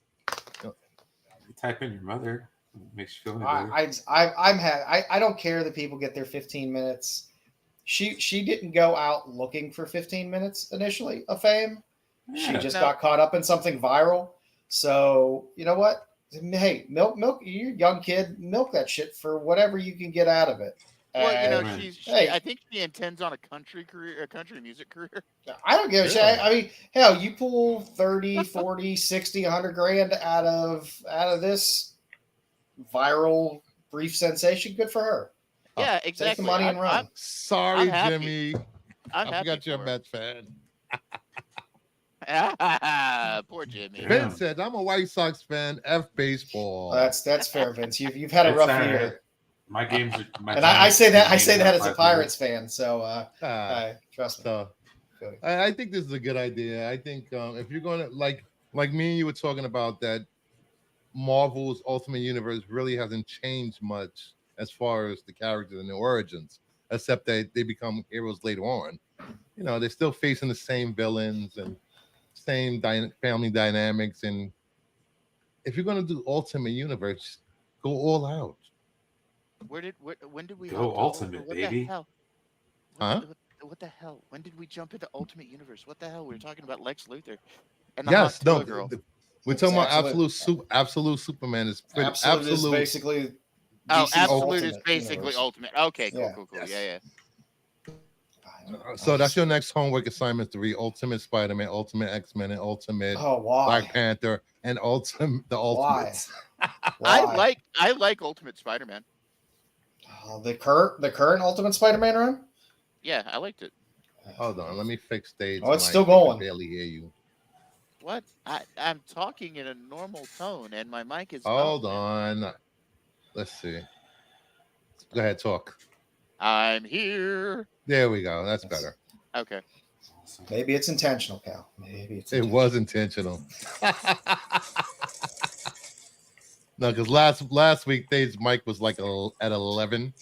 Type in your mother. Makes you feel any better. I don't care that people get their 15 minutes. She didn't go out looking for 15 minutes initially of fame. She Yeah. just No. got caught up in something viral. So you know what? Hey, milk. You're a young kid. Milk that shit for whatever you can get out of it. Well, And Right. Hey. I think she intends on a country music career. I don't give a shit. Really? I mean, hell, you pull 30, 40, 60, 100 grand out of this viral brief sensation. Good for her. Yeah, Take exactly. the money and run. Sorry, I'm happy. Jimmy. I'm I happy forgot you're a for Mets fan. her. Poor Jimmy. Yeah. Vince said, "I'm a White Sox fan. F baseball." That's fair, Vince. You've had a It's rough all right. year, My games are. My and I say that as a Giants Pirates fan. So Ah, trust me. so Feel you. I think this is a good idea. I think if you're going to like me and you were talking about that, Marvel's Ultimate Universe really hasn't changed much as far as the characters and the origins, except that they become heroes later on. You know, they're still facing the same villains and same family dynamics. And if you're going to do Ultimate Universe, go all out. When did we Go hop to Ultimate, what baby. The hell? Huh? What the hell? When did we jump into Ultimate Universe? What the hell? We were talking about Lex Luthor and the Yes, Hot no, Tour Girl. we're It's talking about absolute. absolute Superman is pretty Absolute is basically. Oh, DC's Absolute is Ultimate basically Universe. Ultimate. Okay, cool, Yeah. cool. Yes. Yeah. So that's your next homework assignment: to read Ultimate Spider-Man, Ultimate X-Men, and Ultimate Oh, why? Black Panther, and the Why? Ultimates. Why? I like Ultimate Spider-Man. The current Ultimate Spider-Man run. Yeah, I liked it. Hold on, let me fix stage. Oh, it's mic. still I can going. barely hear you. What? I'm talking in a normal tone, and my mic is Hold up. on. Let's see. Go ahead, talk. I'm here. There we go. That's better. Okay. Maybe it's intentional, Cal. Maybe it's It intentional. was intentional. No, because last week Dave's mic was like at 11,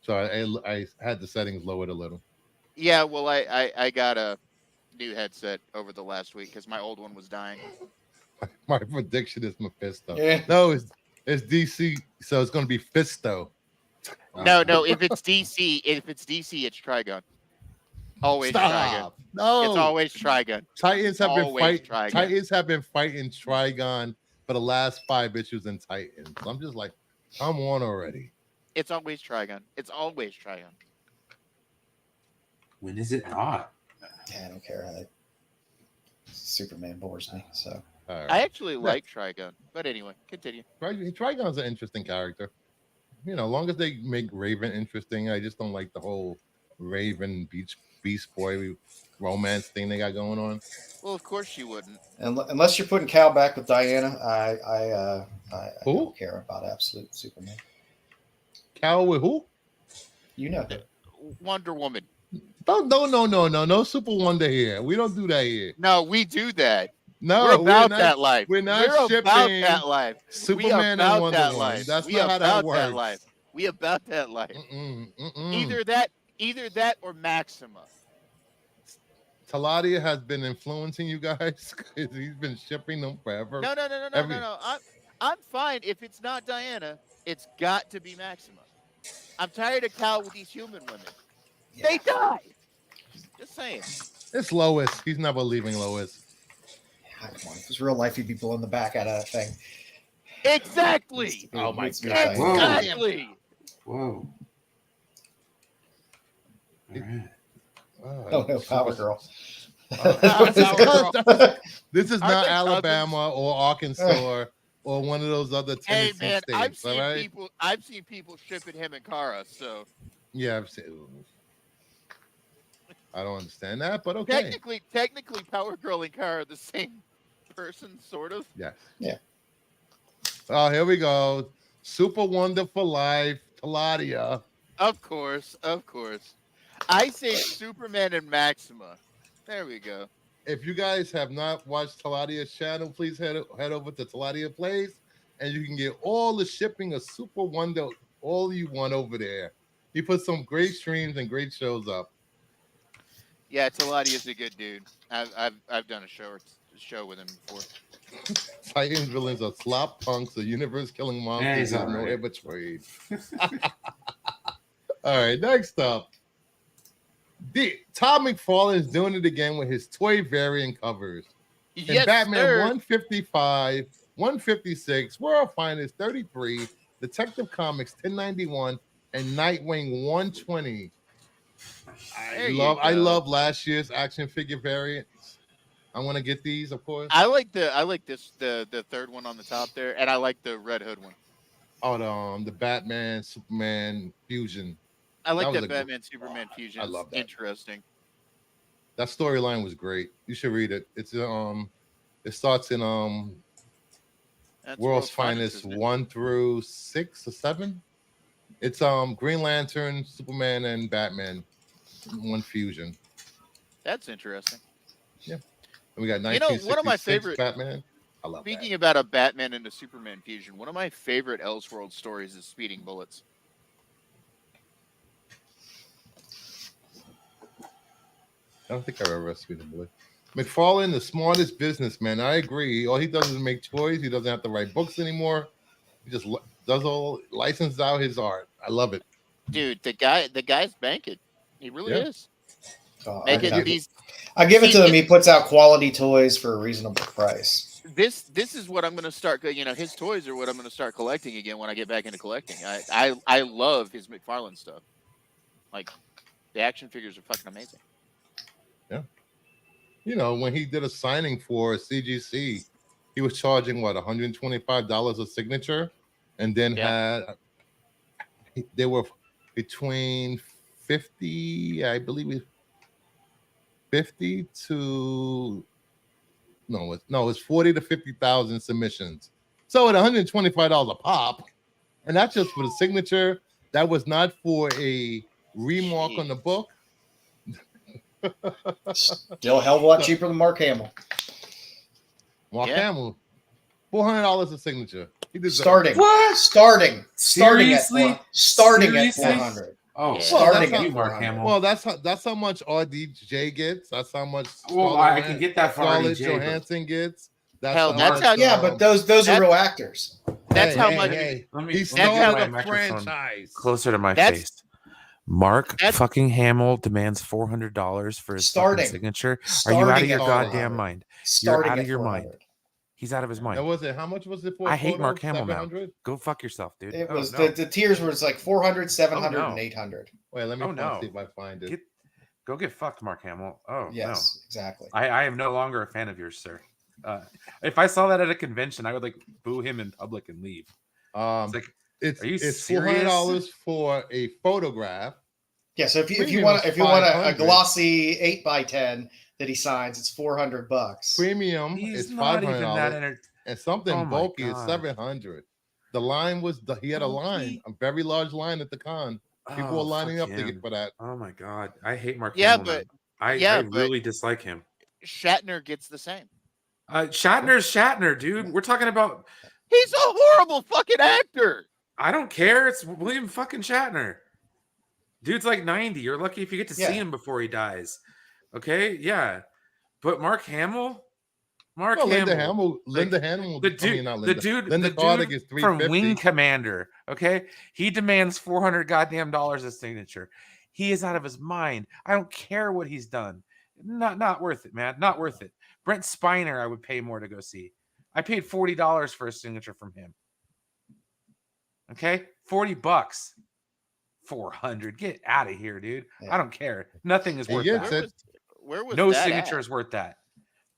so I had the settings lowered a little. Yeah, well, I got a new headset over the last week because my old one was dying. My prediction is Mephisto. Yeah. No, it's DC, so it's going to be Fisto. No. If it's DC, it's Trigon. Always Trigon. Stop. No, It's always Trigon. Titans have been Always fighting. Trigon. Titans have been fighting Trigon for the last 5 issues in Titans. I'm just like, come on already. It's always Trigon. It's always Trigon. When is it not? Yeah, I don't care. Superman bores me. So All right. I actually like Trigon, but anyway, continue. Trigon's an interesting character. As long as they make Raven interesting, I just don't like the whole Raven Beast Boy romance thing they got going on. Well, of course you wouldn't. unless you're putting Cal back with Diana, I Who? don't care about Absolute Superman. Cal with who? You know who. Wonder Woman. No Super Wonder here. We don't do that here. No, we do that. No, we're about not, that life. We're not shipping about that life. Superman and Wonder Woman. That's not how that works. Life. We about that life. Either that or Maxima. Taladia has been influencing you guys because he's been shipping them forever. No. I'm fine if it's not Diana. It's got to be Maxima. I'm tired of Cal with these human women. Yeah. They die. Just saying. It's Lois. He's never leaving Lois. Yeah, come on. If it was real life, he'd be blowing the back out of that thing. Exactly. Oh my God. Exactly. Whoa. All right. Oh no, Power Girl. This is not Alabama or Arkansas or one of those other Tennessee hey man, states. I've seen people shipping him and Kara. So yeah, I've seen. I don't understand that, but okay. Technically, Power Girl and Kara are the same person, sort of. Yes. Yeah. Oh, here we go. Super Wonder for Life, Taladia. Of course. I say Superman and Maxima. There we go. If you guys have not watched Taladia's channel, please head over to Taladia Plays, and you can get all the shipping of Super Wonder, all you want over there. He put some great streams and great shows up. Yeah, Taladia's a good dude. I've done a show with him before. Titans villains are slop punks, a universe-killing monsters, Yeah, no ever trade. All right, next up. Todd McFarlane is doing it again with his toy variant covers. Yes, in Batman sir. 155, 156, World Finest 33, Detective Comics 1091, and Nightwing 120. I love last year's action figure variants. I want to get these, of course. I like the third one on the top there, and I like the Red Hood one. Oh, the Batman Superman fusion. I like that Batman Superman fusion. I love that. Interesting. That storyline was great. You should read it. It's it starts in World's Finest 1 through 6 or 7. It's Green Lantern, Superman, and Batman one fusion. That's interesting. Yeah. And we got 1966 one of my favorite Batman. I love Speaking about a Batman and a Superman fusion, one of my favorite Elseworld stories is Speeding Bullets. I don't think I've ever read Speeding Bullets. McFarlane, the smartest businessman. I agree. All he does is make toys. He doesn't have to write books anymore. He just licenses out his art. I love it. Dude, the guy's banking. He really is. I give it to him. He puts out quality toys for a reasonable price. This is what I'm going to start. His toys are what I'm going to start collecting again when I get back into collecting. I love his McFarlane stuff. Like, the action figures are fucking amazing. Yeah. When he did a signing for CGC, he was charging $125 a signature, and then they were between 50, I believe it's 50 to it's 40 to 50,000 submissions. So at $125 a pop, and that's just for the signature. That was not for a remark on the book. Still a hell of a lot cheaper than Mark Hamill. Mark Hamill, $400 a signature. He deserves starting. What? Starting Seriously? at starting at Seriously? 400. Oh, Yeah. Starting well, at you, Mark 400. Hamill. Well, that's how much RDJ gets. That's how much. Well, I can get that for Scarlett RDJ. Johansson gets. That's Hell, how that's much, how- Yeah, but those are real actors. That's hey, how hey, much. Hey. Let me He get started my a microphone franchise. closer to my That's- face. Mark that's- fucking Hamill demands $400 for his Starting. fucking signature. Are you Starting out of your at goddamn 400. mind? Starting out of at your 400. mind. He's out of his mind. That was it. How much was it for? I hate Mark Hamill now. 700? Go fuck yourself, dude. It Oh, was no. the tiers were like 400, 700, no. and 800. Wait, let me Oh, no. see if I find it. Go get fucked, Mark Hamill. Oh, Yes, exactly. no. I am no longer a fan of yours, sir. If I saw that at a convention, I would like boo him in public and leave. It's like, are you it's serious? $400 for a photograph. Yeah, so if you Premium want is a 500. glossy 8x10 that he signs, it's $400. Premium He's is not even $500, that and something Oh my bulky is God. $700. The line was he had a line, a very large line at the con. People were lining up to get for that. Oh my god, I hate Mark Yeah, Hamill. but- I but really dislike him. Shatner gets the same. Shatner's Shatner, dude. We're talking about. He's a horrible fucking actor. I don't care. It's William fucking Shatner. Dude's like 90. You're lucky if you get to see him before he dies. Okay, yeah. But Mark Hamill, Linda Hamill, Linda Hamill. the dude, not the Linda. dude, Linda the Carter dude gets from $350. Wing Commander. Okay, he demands $400 goddamn a signature. He is out of his mind. I don't care what he's done. Not worth it, man. Not worth it. Brent Spiner, I would pay more to go see. I paid $40 for a signature from him. Okay, $40. 400. Get out of here, dude. Yeah. I don't care. Nothing is worth gets that. it. Where was No that signature at? is worth that.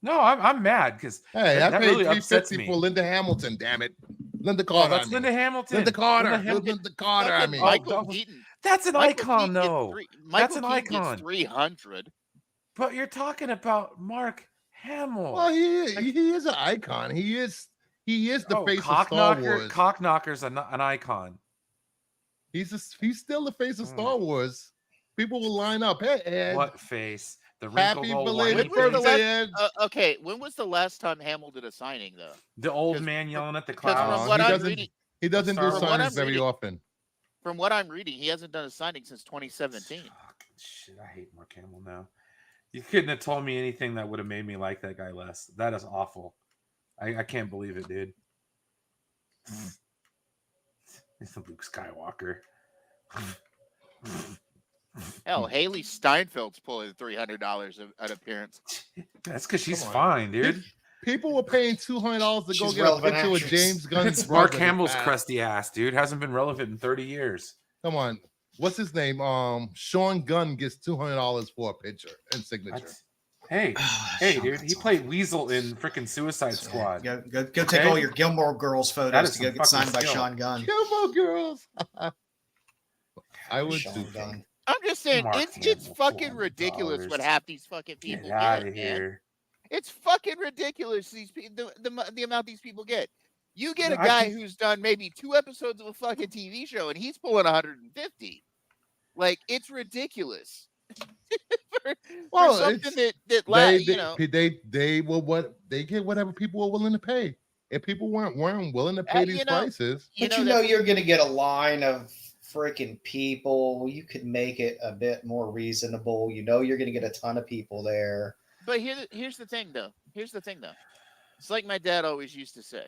No, I'm mad because Hey, that I paid really upsets $350 me. for Linda Hamilton. Damn it, Linda Oh, Carter. that's Linda Hamilton. Linda Carter. Linda Linda Carter. I Fucking mean, Michael Oh, Keaton. That's an Michael icon, Keaton gets though. Michael an Keaton icon. gets 300. But you're talking about Mark Hamill. well, he is an icon. He is the face of Star Wars. Cockknocker's an icon. He's still the face of Star Wars. People will line up. Hey, Ed. What face? The Happy wrinkled old belated whiny face? birthday, Ed. Okay, when was the last time Hamill did a signing though? The old 'cause- man yelling at the because clouds. from what he I'm doesn't- reading, He doesn't do From what signings I'm very reading- often. from what I'm reading, he hasn't done a signing since 2017. Fuck, shit, I hate Mark Hamill now. You couldn't have told me anything that would have made me like that guy less. That is awful. I can't believe it, dude. It's the Luke Skywalker. Hell, Haley Steinfeld's pulling $300 an appearance. That's because she's Come on. fine, dude. People were paying $200 to go She's get a relevant picture with actress. James Gunn's It's Mark brother. Hamill's crusty ass, dude. Hasn't been relevant in 30 years. Come on. What's his name? Sean Gunn gets $200 for a picture and signature. That's- Hey, dude. He played Weasel in freaking Suicide Squad. Go take Okay. all your Gilmore Girls That photos is to go some get signed by fucking skill. Sean Gunn. Gilmore Girls. I would Sean too. Gunn. I'm just saying, Mark it's Hamill, fucking ridiculous what $400. half these fucking people Get out get. of Man. here. It's fucking ridiculous. The amount these people get. You get a No, I guy think- who's done maybe 2 episodes of a fucking TV show, and he's pulling 150. Like, it's ridiculous. for Well, something it's- they will they get whatever people are willing to pay. If people weren't willing to pay these prices, But you're going to get a line of freaking people. You could make it a bit more reasonable. You know, you're going to get a ton of people there. But here's the thing, though. It's like my dad always used to say: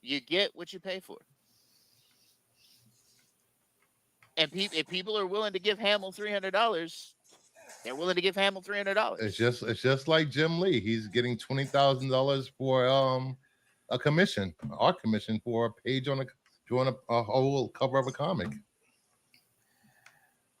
you get what you pay for. And if people are willing to give Hamill $300, they're willing to give Hamill $300. it's just like Jim Lee. He's getting $20,000 for a commission, art commission for a page on a whole cover of a comic.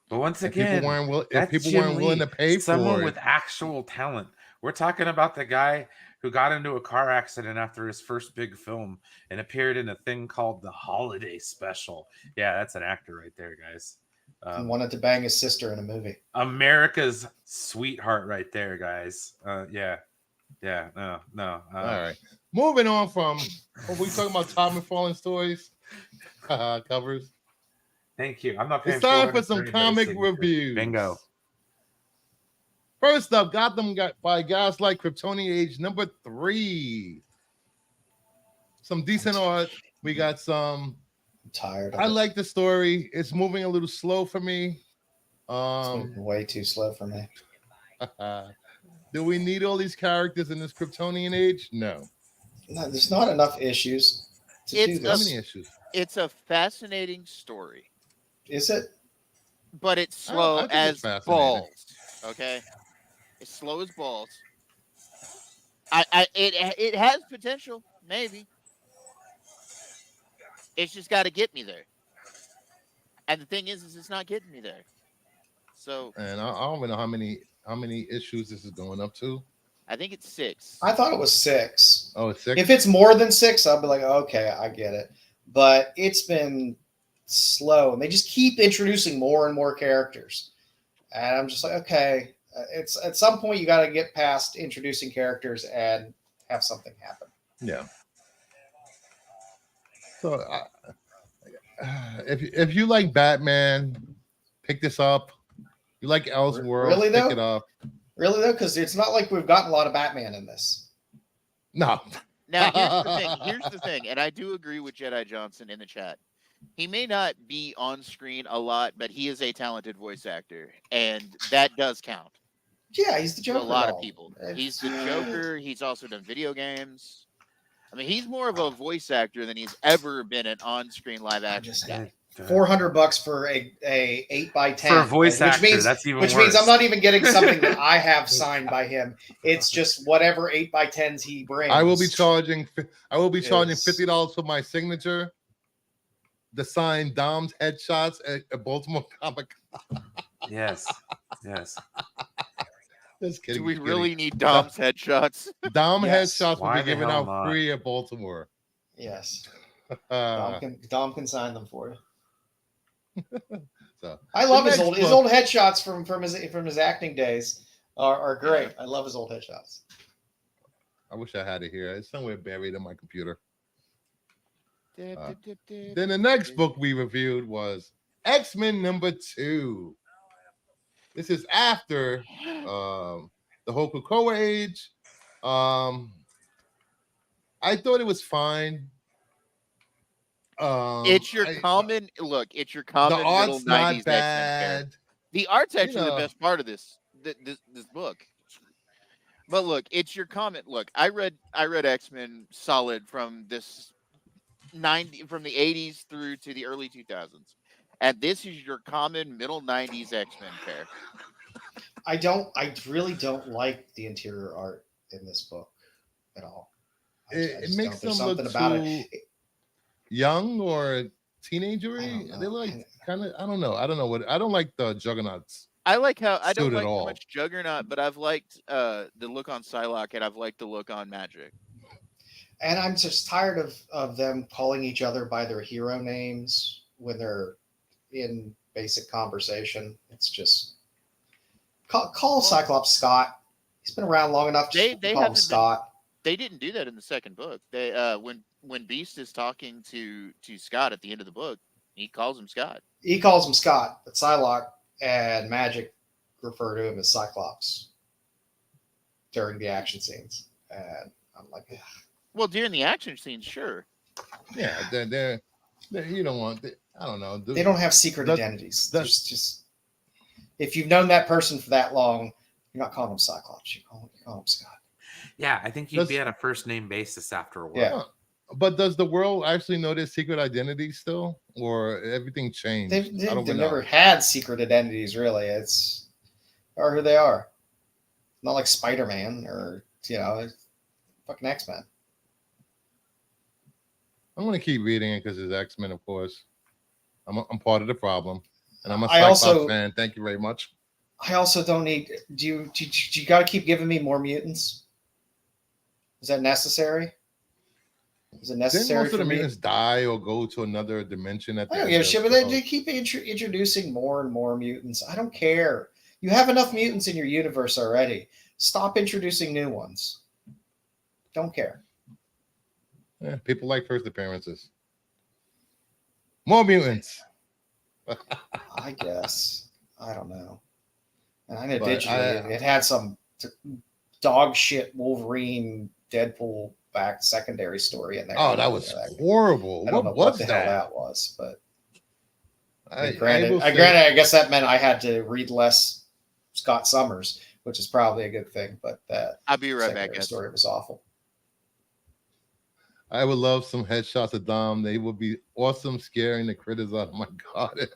But once If again, if people weren't willing to pay someone for it, with actual talent. We're talking about the guy who got into a car accident after his first big film and appeared in a thing called The Holiday Special. Yeah, that's an actor right there, guys. And wanted to bang his sister in a movie. America's sweetheart, right there, guys. Yeah, no. All right, moving on from. Are we talking about Tom McFarlane's toys covers? Thank you. I'm not paying. It's time for $400 some anybody's comic signature. reviews. Bingo. First up, Gotham got by guys like Kryptonian Age number 3. Some decent art. We got some. I'm tired. Of I it. like the story. It's moving a little slow for me. It's moving way too slow for me. Do we need all these characters in this Kryptonian Age? No. No, there's not enough issues to do How this. many issues? It's a fascinating story, Is it? but it's I slow think it's as fascinating. balls. Okay, it's slow as balls. It has potential, maybe. It's just got to get me there. And the thing is it's not getting me there. So, And I don't even know how many issues this is going up to. I think it's 6. I thought it was 6. Oh, it's 6. If it's more than 6, I'll be like, okay, I get it. But it's been slow, and they just keep introducing more and more characters. And I'm just like, okay, it's at some point you got to get past introducing characters and have something happen. Yeah. So, if you like Batman, pick this up. You like Elseworlds, Really, pick though? it up. Really though, because it's not like we've gotten a lot of Batman in this. No. Now, here's the thing. Here's the thing, and I do agree with Jedi Johnson in the chat. He may not be on screen a lot, but he is a talented voice actor, and that does count Yeah, he's the to Joker. a lot doll. of people. He's the Joker. He's also done video games. I mean, he's more of a voice actor than he's ever been an on-screen live action just- guy. $400 for a 8x10 For a voice which actor, means, that's even which worse. means I'm not even getting something that I have signed by him. It's just whatever 8x10s he brings. I will be charging Yes. $50 for my signature. The signed Dom's headshots at Baltimore Comic Con. Yes. Just kidding. Do we just really need Dom's headshots? kidding. Dom Yes. headshots will Why be the given hell out not? free at Baltimore. Yes, Uh, Dom can sign them for you. so I love The his next old book- headshots from his acting days are great. I love his old headshots. I wish I had it here. It's somewhere buried in my computer. Then Then the next book we reviewed was X-Men number 2. This is after the whole Krakoa age. I thought it was fine. It's your common look. It's your common the middle art's 90s not X-Men bad. character. The art's actually know. the best part of this book. But look, it's your comment. Look, I read X-Men solid from the 80s through to the early 2000s. And this is your common middle 90s X-Men pair. I really don't like the interior art in this book at all. I It just makes don't. them There's look something about too it. young or I don't teenagery. know. They're like kind of. I don't know. I don't like the Juggernauts. I like how I don't Suit at like so all. much Juggernaut, but I've liked the look on Psylocke and I've liked the look on Magic. And I'm just tired of them calling each other by their hero names when they're in basic conversation. It's just call Cyclops Scott. He's been around long enough to They call him haven't been- Scott. They didn't do that in the second book. They when Beast is talking to Scott at the end of the book, he calls him Scott. He calls him Scott, but Psylocke and Magic refer to him as Cyclops during the action scenes. And I'm like, ugh. Well, during the action scenes, sure. Yeah, they're you don't want. I don't know. They don't have secret Does- identities. does- There's just if you've known that person for that long, you're not calling him Cyclops. You call him Scott. Yeah, I think you'd be at a first name basis after a while. Yeah. But does the world actually know their secret identity still, or everything changed? They've I don't know. never had secret identities, really. It's or who they are. Not like Spider-Man or fucking X-Men. I'm gonna keep reading it because it's X-Men, of course. I'm part of the problem, and I'm a I Cyclops also- fan. Thank you very much. I also don't need. Do you got to keep giving me more mutants? Is that necessary? Is it Didn't necessary most of for the me? mutants die or go to another dimension at I the don't end give a of shit, but the they keep introducing more and more mutants. I don't care. You have enough mutants in your universe already. Stop introducing new ones. Don't care. Yeah, people like first appearances. More mutants. I guess. I don't know. And I know But digitally it had some dog shit Wolverine Deadpool back secondary story in there. Oh, that was horrible. I don't know What what was the that? hell that was, but I granted, will say, I guess that meant I had to read less Scott Summers, which is probably a good thing. But that I'll be right back, secondary guys. story was awful. I would love some headshots of Dom. They would be awesome, scaring the critters out of my garden.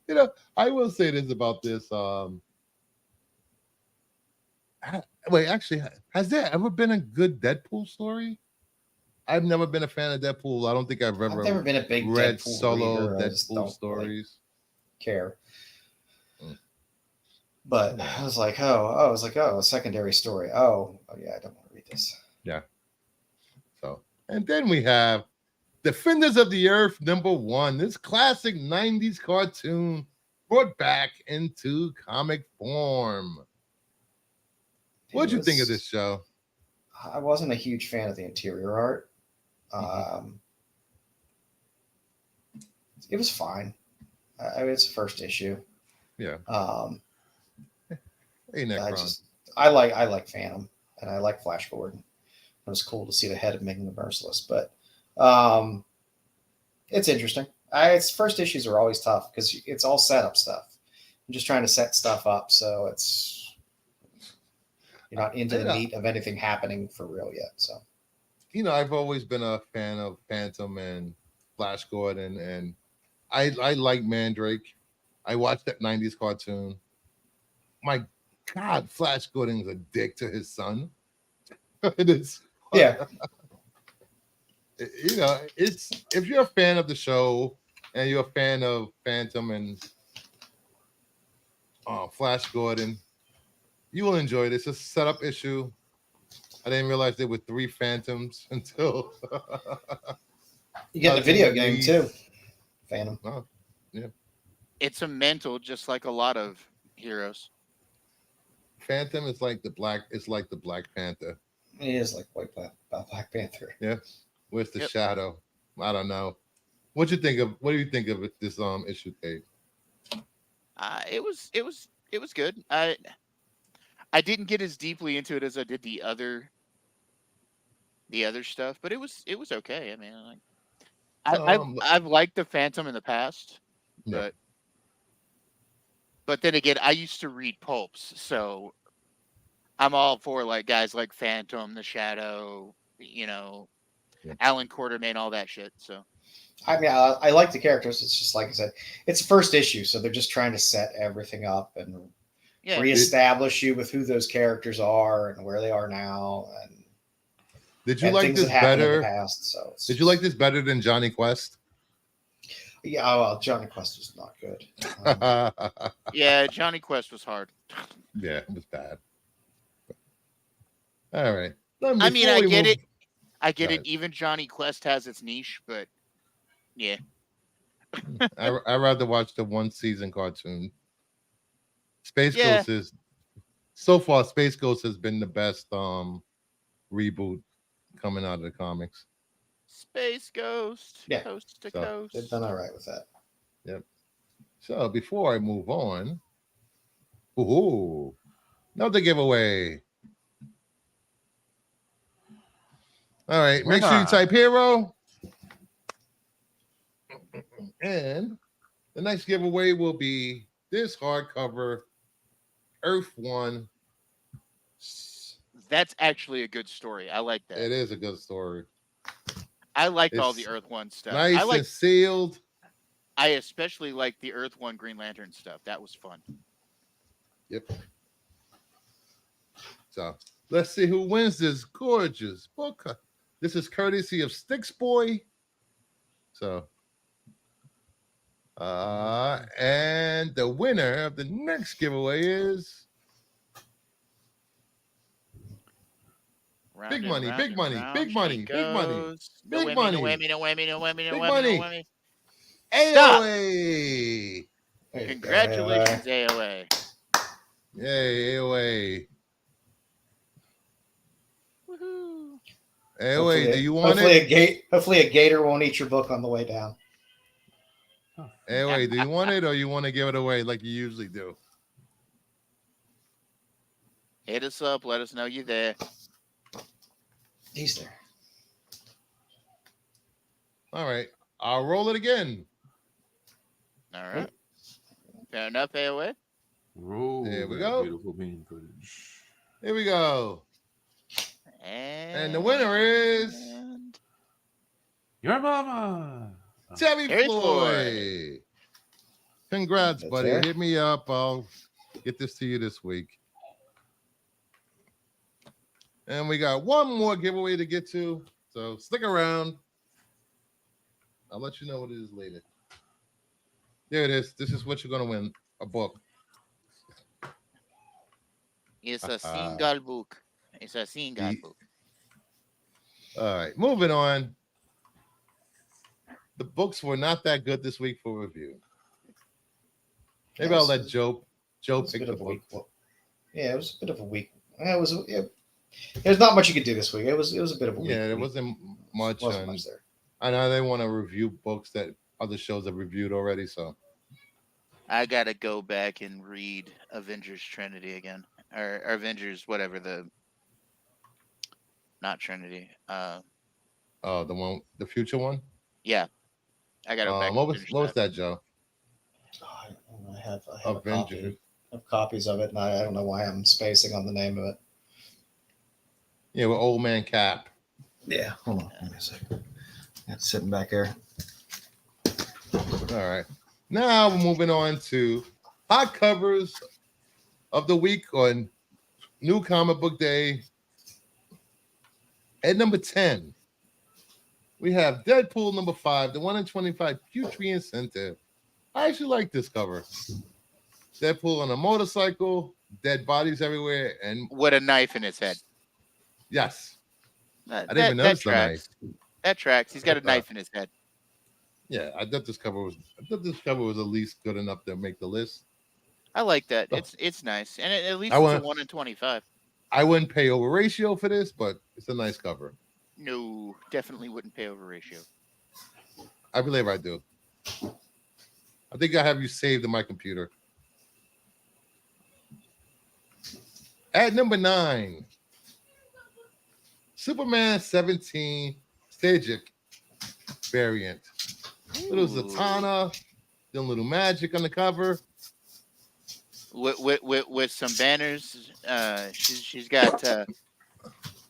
You know, I will say this about this. Wait, actually, has there ever been a good Deadpool story? I've never been a fan of Deadpool. I don't think I've I've ever never been a big read Deadpool solo reader. I just Deadpool don't stories. care. Mm. But Yeah. I was like, oh, a secondary story. Oh yeah, I don't want to read this. Yeah. So, and then we have Defenders of the Earth #1. This classic 90s cartoon brought back into comic form. What'd you think of this show? I wasn't a huge fan of the interior art. It was fine. I mean, it's the first issue. Yeah. Hey, Necron. I like Phantom and I like Flash Gordon. It was cool to see the head of Ming the Merciless, but it's interesting. Its first issues are always tough because it's all setup stuff. I'm just trying to set stuff up, so you're not into the meat of anything happening for real yet. So, I've always been a fan of Phantom and Flash Gordon, and I like Mandrake. I watched that 90s cartoon. My God, Flash Gordon's a dick to his son. It is. Yeah. It's if you're a fan of the show and you're a fan of Phantom and Flash Gordon, you will enjoy this. It's a setup issue. I didn't realize there were 3 Phantoms until you get the video game too. Phantom. Oh, yeah. It's a mental, just like a lot of heroes. Phantom is like the Black Panther. It is like Black Panther. Yeah. Where's the shadow? I don't know. What do you think of this issue, Dave? It was good. I didn't get as deeply into it as I did the other stuff, but it was okay. I mean, I've liked the Phantom in the past, but then again, I used to read pulps, so I'm all for like guys like Phantom, the Shadow, Alan Quartermain, all that shit. So, I mean, I like the characters. It's just like I said, it's the first issue, so they're just trying to set everything up and reestablish you with who those characters are and where they are now. And did you like this better? In the past, so did you like this better than Johnny Quest? Yeah, well, Johnny Quest was not good. Yeah, Johnny Quest was hard. Yeah, it was bad. All right. I mean, I get it. I get it. Even Johnny Quest has its niche, but yeah. I rather watch the 1-season cartoon. Space Ghost is so far. Space Ghost has been the best reboot coming out of the comics. Space Ghost, coast to coast. They've done all right with that. Yep. So before I move on, another giveaway. All right, make sure you type hero. And the next giveaway will be this hardcover Earth 1. That's actually a good story. I like that. It is a good story. I liked all the Earth 1 stuff. Nice and sealed. I especially like the Earth 1 Green Lantern stuff. That was fun. Yep. So let's see who wins this gorgeous book. This is courtesy of Sticks Boy. So, and the winner of the next giveaway is Round Big and money, round big and money, round big she money, big money, goes. No big whammy, money. no whammy, no whammy, no whammy, no Big whammy, no money. whammy. AOA. There you go, Congratulations, AOA. Yay, AOA. Woohoo. AOA, do you want it? Hopefully a gator won't eat your book on the way down. AOA, do you want it or you want to give it away like you usually do? Hit us up. Let us know you're there. He's there. All right. I'll roll it again. All right. Fair enough, AOA. Roll There we that go. beautiful bean footage. Here we go. And the winner is Your mama. Terry Terry Floyd. Congrats, That's buddy. fair. Hit me up. I'll get this to you this week. And we got one more giveaway to get to. So stick around. I'll let you know what it is later. There it is. This is what you're going to win. A book. It's a single book. It's a single Ye- book. All right. Moving on. The books were not that good this week for review. Maybe I'll let Joe It was a pick bit the of a book. week. Well, yeah, it was a bit of a week. There's not much you could do this week. It was a bit of a week. Yeah, there wasn't much. Wasn't much there. I know they want to review books that other shows have reviewed already. So I gotta go back and read Avengers Trinity again, or Avengers whatever not Trinity. the future one. Yeah, I gotta go back. What and was finish what was that, Joe? I have a Avengers. copy of copies of it, and I don't know why I'm spacing on the name of it. Yeah, with Old Man Cap. Yeah, hold on. Give me a second. It's sitting back here. All right. Now we're moving on to hot covers of the week on New Comic Book Day. At number 10, we have Deadpool number 5, the 1 in 25 Putri Incentive. I actually like this cover. Deadpool on a motorcycle, dead bodies everywhere, and With a knife in his head. yes, That, I didn't even notice the tracks. knife. That tracks. He's got a knife in his head. Yeah, I thought this cover was at least good enough to make the list. I like that. Oh. It's nice, and at least I it's wanna- a 1 in 25. I wouldn't pay over ratio for this, but it's a nice cover. No, definitely wouldn't pay over ratio. I believe I do. I think I have you saved in my computer. At number 9, Superman 17 Stagic variant. Little Zatanna, doing little magic on the cover. With some banners. She's got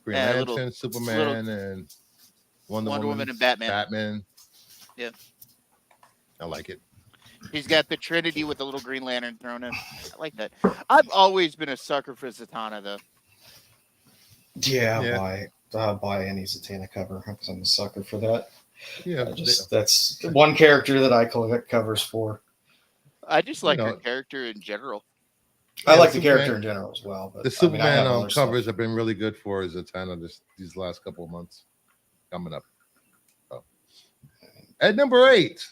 Green Yeah, Lantern, little- Superman, and Wonder Woman and Batman. Batman. Yeah. I like it. He's got the Trinity with the little Green Lantern thrown in. I like that. I've always been a sucker for Zatanna, though. Yeah, Yeah. I'll buy any Zatanna cover because I'm a sucker for that. Yeah, That's one character that I collect covers for. I just like You her know- character in general. I Yeah, like the Superman- character in general as well. But the I Superman have other stuff. covers have been really good for Zatanna these last couple of months coming up. Oh. At number 8,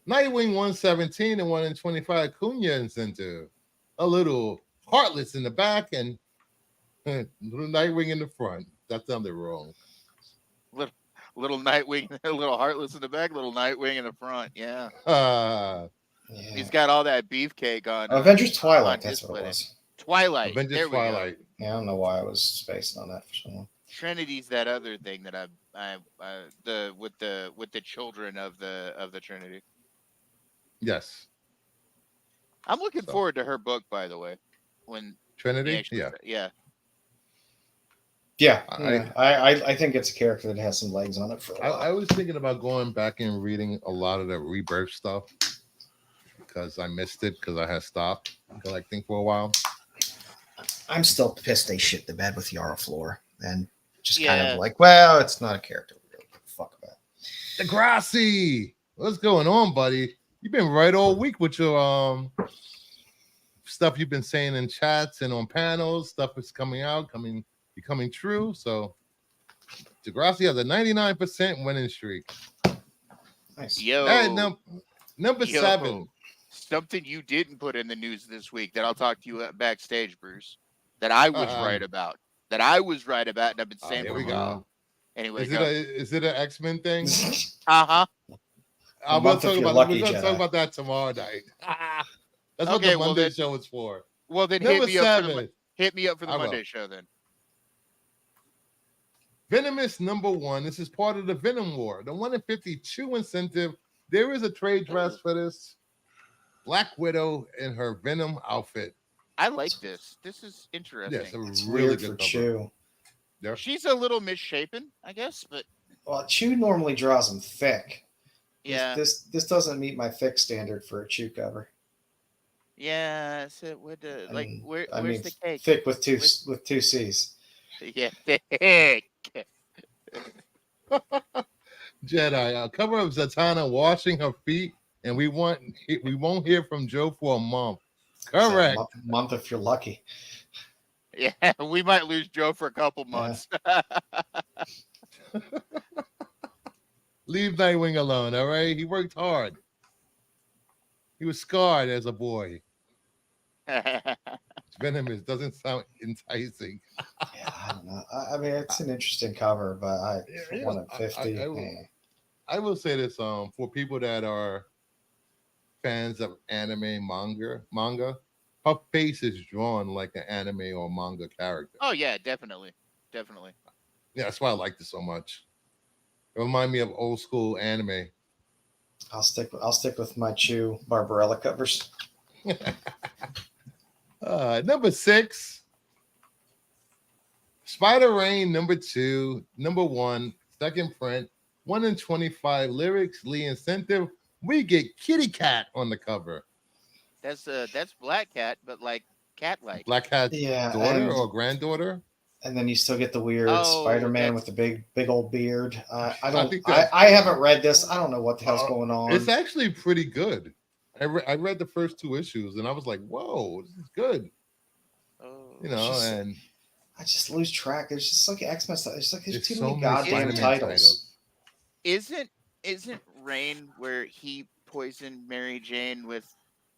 Nightwing 117 and 1 in 25 Cunha Incentive. A little Heartless in the back and little Nightwing in the front. That sounded wrong. Little Nightwing, a little Heartless in the back, little Nightwing in the front. Yeah. Yeah. He's got all that beefcake on. Avengers Twilight. on That's what it display. was. Twilight. Avengers there we go. Twilight. Yeah, I don't know why I was spacing on that for so long. Trinity's that other thing that with the children of the Trinity. Yes. I'm looking So- forward to her book, by the way. When Trinity? they actually Yeah. yeah. Yeah, I- I think it's a character that has some legs on it for a while. I was thinking about going back and reading a lot of the Rebirth stuff because I missed it because I had stopped collecting for a while. I'm still pissed they shit the bed with Yara Floor and just kind Yeah. of like, well, it's not a character we really give a fuck about. Degrassi, what's going on, buddy? You've been right all week with your stuff you've been saying in chats and on panels. Stuff is coming out, coming becoming true. So Degrassi has a 99% winning streak. Nice. And Yo, number yo, 7. something you didn't put in the news this week that I'll talk to you backstage, Bruce. That I was right about. That I was right about, and I've been saying Here for we a while. go. Anyway, Is it an X-Men thing? Uh-huh. I'm gonna talk about. We're gonna talk about that tomorrow night. That's what the Monday show is for. Well, then Number hit me up 7. hit me up for the I will. Monday show then. Venomous number 1. This is part of the Venom War. The 1 in 52 incentive. There is a trade dress for this. Black Widow in her Venom outfit. I like this. This is interesting. Yes, it's really weird good for cover. Chew. Yeah. She's a little misshapen, I guess, but Well, Chew normally draws them thick. yeah. This doesn't meet my thick standard for a Chew cover. Yeah, so what like where's the cake? Thick with two C's. Yeah, thick. Jedi. Cover of Zatanna washing her feet, and we won't hear from Joe for a month. Correct. Month if you're lucky. Yeah, we might lose Joe for a couple months. Leave Nightwing alone, all right? He worked hard. He was scarred as a boy. Venomous doesn't sound enticing. Yeah, I don't know. I mean, it's an interesting cover, but one in 50. I will say this: for people that are fans of anime manga, her face is drawn like an anime or manga character. Oh yeah, definitely. Yeah, that's why I liked it so much. It reminds me of old school anime. I'll stick with my Chew Barbarella covers. Number 6, Spider Rain. Number 2, number 1, second print, 1 in 25 lyrics, Lee incentive. We get Kitty Cat on the cover. That's Black Cat, but like cat-like. Black Cat's daughter or granddaughter. And then you still get the weird Spider-Man with the big old beard. I haven't read this. I don't know what the hell's going on. It's actually pretty good. I read the first 2 issues and I was like, "Whoa, this is good." And I just lose track. There's just like X-Men stuff. There's too many many goddamn titles. Isn't Rain where he poisoned Mary Jane with?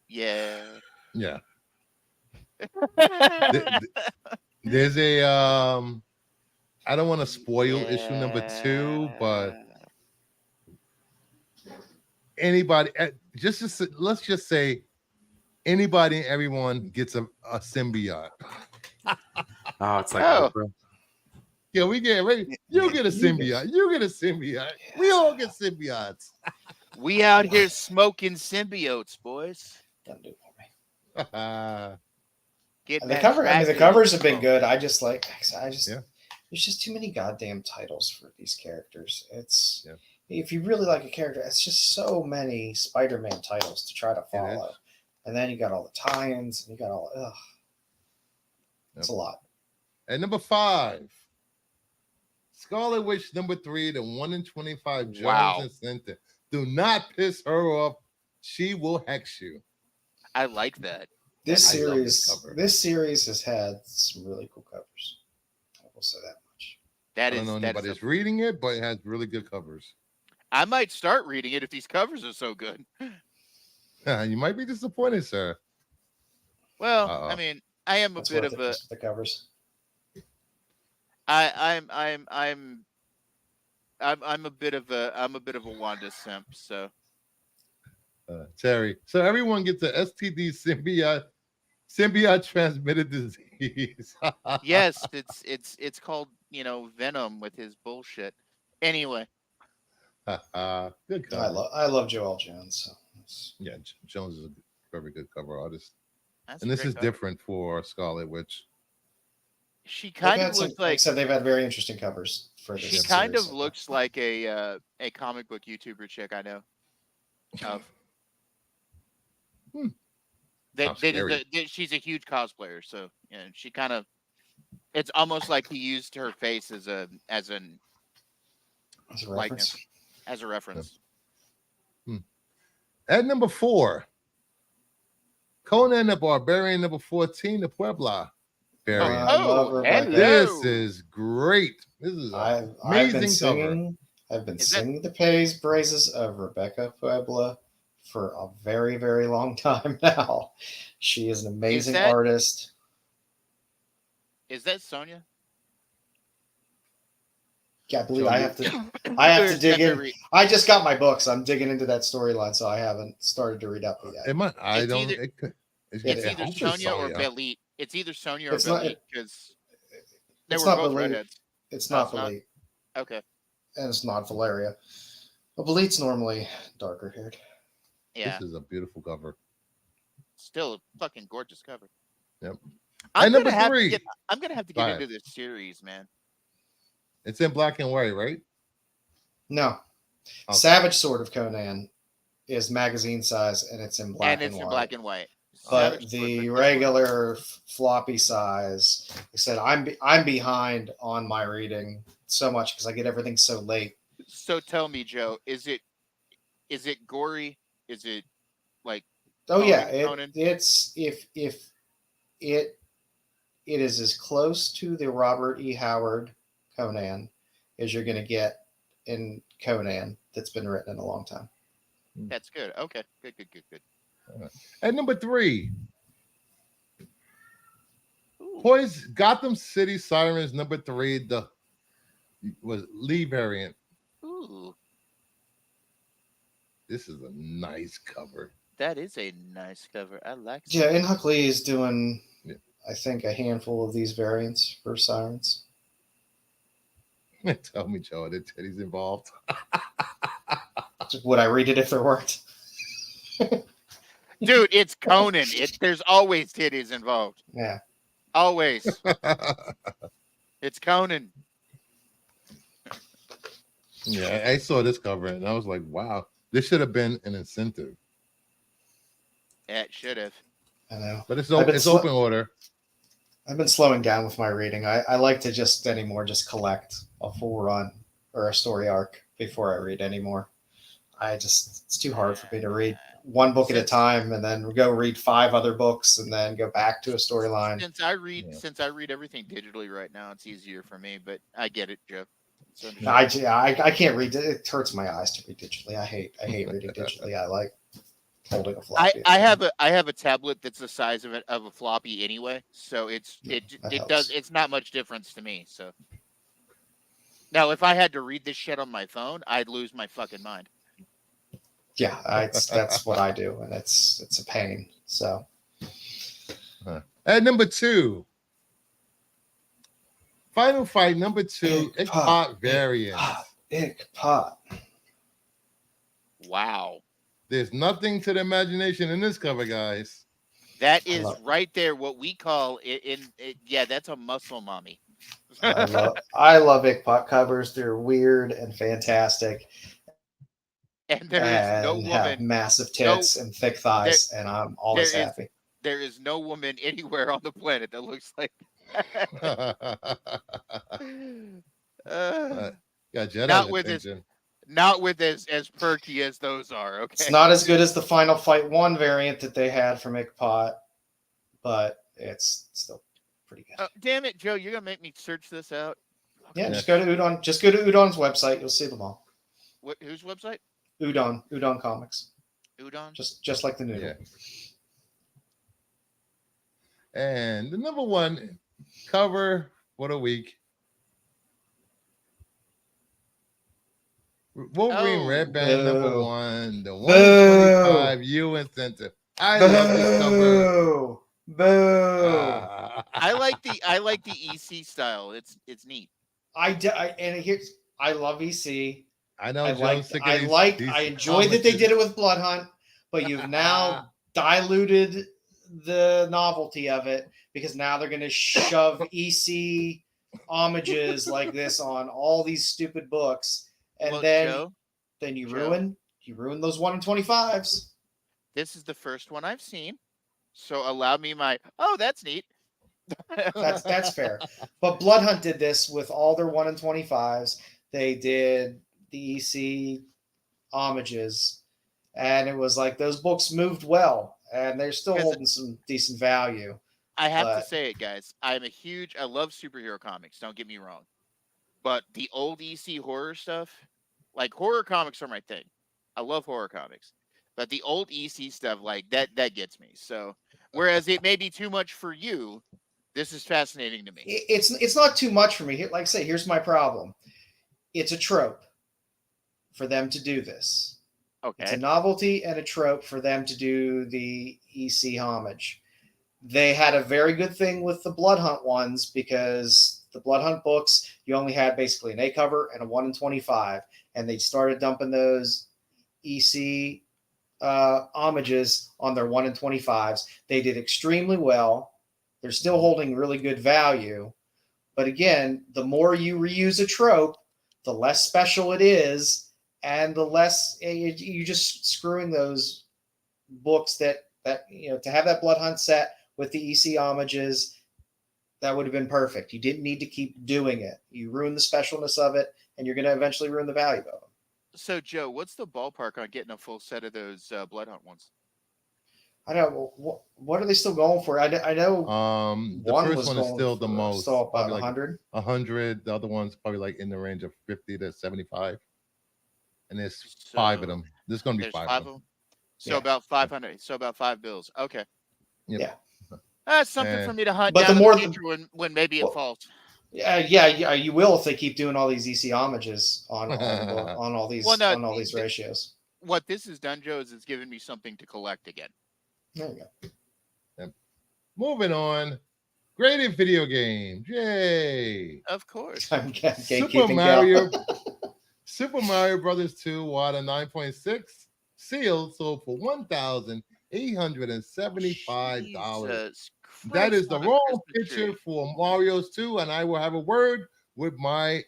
Yeah. There's a I don't want to spoil issue number 2, but anybody let's just say anybody and everyone gets a symbiote. Oh, it's like Oprah. Yeah, we get ready. You get a symbiote. You get a symbiote. We all get symbiotes. We out here smoking symbiotes, boys. Don't do it for me. Getting the covers have been good. There's just too many goddamn titles for these characters. If you really like a character, it's just so many Spider-Man titles to try to follow. And then you got all the tie-ins and you got all it's a lot. At number 5, Scarlet Witch number 3, the 1 in 25 Jones incentive. Do not piss her off. She will hex you. I like that. This series has had some really cool covers. I will say that much. I don't know anybody's reading it, but it has really good covers. I might start reading it if these covers are so good. You might be disappointed, sir. Well, I mean, I am a bit of a the covers. I'm a bit of a Wanda simp, so Terry. So everyone gets a STD symbiote transmitted disease. yes, it's called, Venom with his bullshit. Anyway. Good cover. I love Joel Jones. So Jones is a very good cover artist. That's and this is different for Scarlet Witch. She kind of looks like. So they've had very interesting covers for this. She kind of looks like a comic book YouTuber chick I know. She's a huge cosplayer, so she kind of. It's almost like he used her face as a likeness, as a reference. At number 4, Conan the Barbarian, number 14, the Puebla. variant. I love Rebecca. This is great. This is an I've been amazing cover. singing. I've been Is that- singing the praises of Rebecca Puebla for a very, very long time now. She is an amazing that- artist. Is that Sonia? Yeah, I believe Joe, I you- have to. I have to There's dig in. every- I just got my books. I'm digging into that storyline, so I haven't started to read up yet. It might. I It's don't. either- It could, It's Yeah, either Sonia or Belit. It's either Sonia or It's not- Belit because they it's were not both Belit. redheads. It's Oh, not it's not? Belit, Okay. and it's not Valeria. But Belit's normally darker haired. Yeah. This is a beautiful cover. Still a fucking gorgeous cover. Yep. I'm And gonna number have three. to get. I'm gonna have to Go get ahead. into this series, man. It's in black and white, right? No, Okay. Savage Sword of Conan is magazine size, and it's in black And it's in white. black and white. But Savage Sword, the this one- regular floppy size, like I said, I'm behind on my reading so much because I get everything so late. So tell me, Joe, is it gory? Is it like Oh yeah, Conan? it's if it is as close to the Robert E. Howard Conan as you're going to get in Conan that's been written in a long time. that's good? Okay, good. At number 3, Ooh. Gotham City Sirens number 3. The was Lee variant. Ooh, This is a nice cover. that is a nice cover. I like. Yeah, and Huck Lee is doing, Yeah. I think, a handful of these variants for Sirens. Tell me, Joe, that Teddy's involved. Would I read it if there weren't? Dude, it's Conan. There's always titties involved. Yeah. Always. It's Conan. Yeah, I saw this cover and I was like, wow, this should have been an incentive. Yeah, it should have. I know. But it's I've been it's sl- open order. I've been slowing down with my reading. I like to just anymore just collect a full run or a story arc before I read anymore. It's too hard for me to read one book at a time and then go read 5 other books and then go back to a storyline. Since I read everything digitally right now, it's easier for me. But I get it, Joe. It's understandable. I can't read it. It hurts my eyes to read digitally. I hate reading digitally. I like holding a floppy. I have a tablet that's the size of a floppy anyway, so it helps. does it's not much difference to me. So now, if I had to read this shit on my phone, I'd lose my fucking mind. Yeah, that's what I do, and it's a pain. So At number 2, Final Fight number 2, Ickpot variant. Ickpot. Wow, There's nothing to the imagination in this cover, guys. that is right there what we call it. Yeah, that's a muscle mommy. I love Ickpot covers. They're weird and fantastic. And there is no have woman, massive tits and thick thighs, and I'm always there is- happy. there is no woman anywhere on the planet that looks like. Yeah, Jedi Not with his- attention. Not with as perky as those are. Okay. It's not as good as the Final Fight 1 variant that they had from Ickpot, but it's still pretty good. Damn it, Joe! You're gonna make me search this out. Yeah, just go to Udon. Just go to Udon's website. You'll see them all. Whose website? Udon Comics. Udon. Just like the noodle. Yeah. And the number 1 cover for the week. Wolverine Oh. Red Band number Boo. 1, the 125 U incentive. I love this cover. Boo! Boo! Ah. I like the EC style. It's neat. I love EC. I know. I enjoyed that they did it with Blood Hunt, but you've now diluted the novelty of it because now they're going to shove EC homages like this on all these stupid books, and Well, then Joe, you Joe. ruin those 1 in 25s. this is the first one I've seen, so allow me my. Oh, that's neat. That's fair. But Blood Hunt did this with all their 1 in 25s. They did the EC homages, and it was like those books moved well, and they're still Because holding some decent value. I have to But- say it, guys. I love superhero comics. Don't get me wrong, but the old EC horror stuff, like horror comics, are my thing. I love horror comics, but the old EC stuff, like that gets me. So, whereas it may be too much for you, this is fascinating to me. It's not too much for me. Like I say, here's my problem. It's a trope for them to do this. It's a Okay. novelty and a trope for them to do the EC homage. They had a very good thing with the Blood Hunt ones because the Blood Hunt books, you only had basically an A cover and a 1 in 25. And they started dumping those EC homages on their 1 in 25s. They did extremely well. They're still holding really good value. But again, the more you reuse a trope, the less special it is, and the less you just screwing those books that to have that Blood Hunt set with the EC homages, that would have been perfect. You didn't need to keep doing it. You ruined the specialness of it, and you're going to eventually ruin the value of them. So, Joe, what's the ballpark on getting a full set of those Blood Hunt ones? I don't know. What are they still going for? I know The first one is still the most, still about probably like 100. 100. The other one's probably like in the range of 50 to 75. And there's So, 5 of them. There's going to be There's 5 five of of them. them. So Yeah. about 500. So about $5. Okay. Yep. Yeah. That's something And- for me to hunt But down the in more the the- future when maybe it Well, falls. Yeah, you will if they keep doing all these EC homages on all these Well, no, on all these ratios. What this has done, Joe, is it's given me something to collect again. There you go. Moving on. Graded video games. Yay. Of course. I'm Super gatekeeping, Mario. Cal. Super Mario Brothers 2 water 9.6 sealed sold for $1,875. Jesus That is Christ the on a wrong Christmas picture tree. for Mario's 2, and I will have a word with my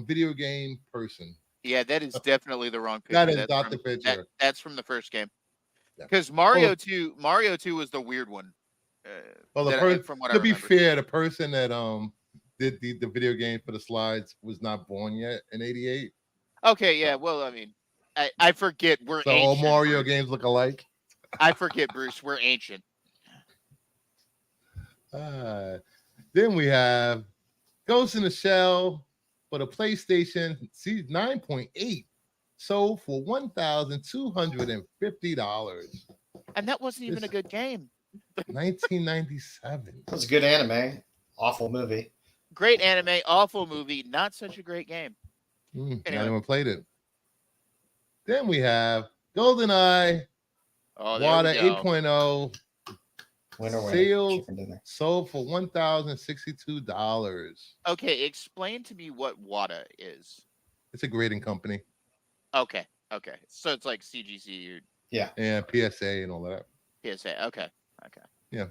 video game person. Yeah, that is definitely the wrong picture. That is That's not from- the picture. that's from the first game. Yeah. Because Mario 2 was the weird one. Well, From what I to be remember. fair, the person that did the video game for the slides was not born yet in '88. Okay, yeah. Well, I mean, I forget we're So all ancient. Mario Bruce. games look alike. I forget, Bruce. We're ancient. Then we have Ghost in the Shell for the PlayStation 9.8 sold for $1,250. And that wasn't even a good game. 1997. It was a good anime. Awful movie. Great anime, awful movie, not such a great game. Not Anyway. even played it. Then we have GoldenEye Oh, there Water we go. 8.0 Winner, Sealed. chicken dinner. sold for $1,062. Okay, explain to me what WADA is. It's a grading company Okay. So it's like CGC or and PSA and all that. PSA. Okay. Yeah.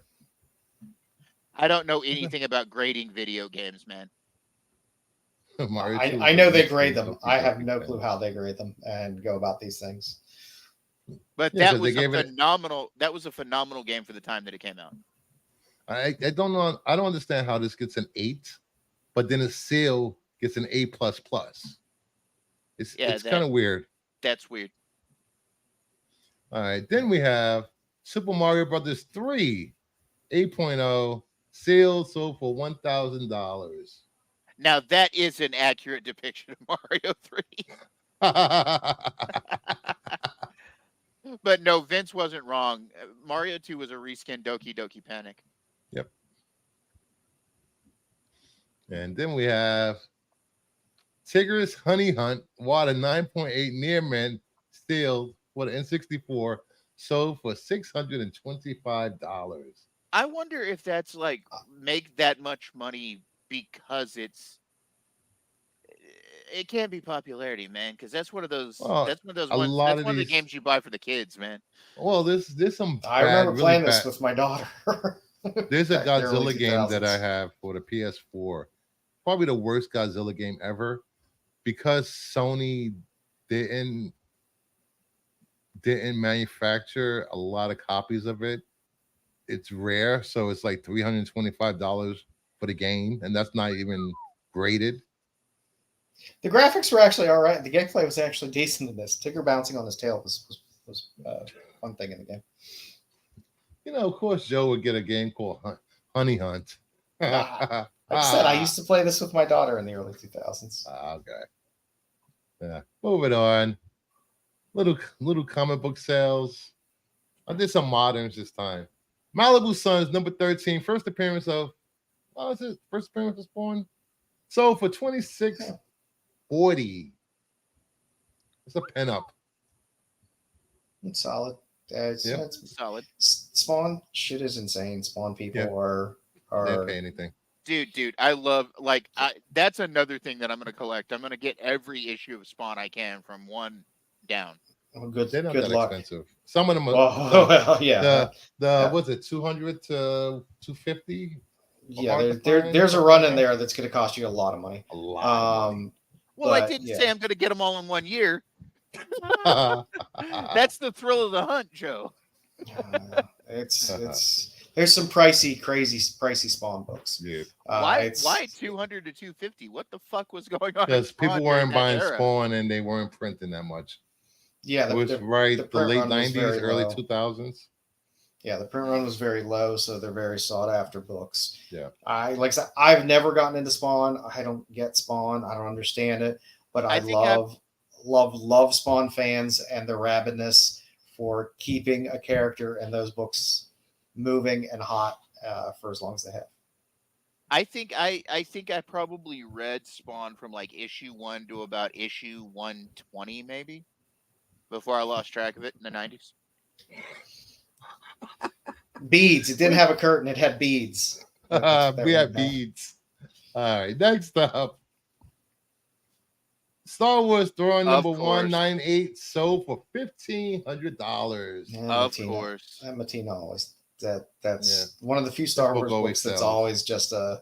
I don't know anything about grading video games, man. Mario 2 I know was they next grade to them. Donkey I have Kong no fans. clue how they grade them and go about these things. But Yeah, 'cause that they was gave it- that was a phenomenal game for the time that it came out. I don't know. I don't understand how this gets an 8, but then a seal gets an A++. It's Yeah, kind of weird. That's weird. All right. Then we have Super Mario Brothers 3 8.0 sealed sold for $1,000. Now that is an accurate depiction of Mario 3. But no, Vince wasn't wrong. Mario 2 was a reskin Doki Doki Panic. And then we have Tigris Honey Hunt Water 9.8 near men sealed for the N64 sold for $625. I wonder if that's like make that much money because it can't be popularity, man, because that's one of those Well, that's one of those a ones lot that's of one of the these- games you buy for the kids, man. Well, there's some I bad, remember really playing this bad- with my daughter. There's a back in the early Godzilla game that I 2000s. have for the PS4. Probably the worst Godzilla game ever because Sony didn't manufacture a lot of copies of it. It's rare, so it's like $325 for the game, and that's not even graded. The graphics were actually all right. The gameplay was actually decent in this. Tigger bouncing on his tail was one thing in the game. Of course, Joe would get a game called Honey Hunt. Like I said, I used to play this with my daughter in the early 2000s. Okay. Yeah. Moving on. Little comic book sales. I did some moderns this time. Malibu Suns, number 13, first appearance of is it first appearance of Spawn? So for $26.40. It's a pinup. It's solid. Yep. It's Solid. Spawn shit is insane. Spawn people are They didn't pay anything. Dude, I love that's another thing that I'm gonna collect. I'm gonna get every issue of Spawn I can from one down. good. They're not Good that luck. expensive. Some of them are Well, yeah. what's it, 200 to 250? Yeah, there's a run in there that's going to cost you a lot of money. A lot. Well, I didn't say I'm going to get them all in 1 year. That's the thrill of the hunt, Joe. It's there's some pricey Spawn books. Yeah. Why 200 to 250? What the fuck was going on? Because people weren't buying era? Spawn and they weren't printing that much. Yeah, it was the late 90s, early 2000s. Yeah, the print run was very low, so they're very sought after books. Yeah. Like I said, I've never gotten into Spawn. I don't get Spawn. I don't understand it, but I love Spawn fans and their rabidness for keeping a character and those books moving and hot for as long as they have. I think I probably read Spawn from like issue 1 to about issue 120 maybe before I lost track of it in the 90s. Beads. It didn't have a curtain. It had beads. We had beads. All right. Next up, Star Wars Throne number 198 sold for $1,500. Yeah, of Matina. course. And Matina always that's one of the few Star Wars books that's always just a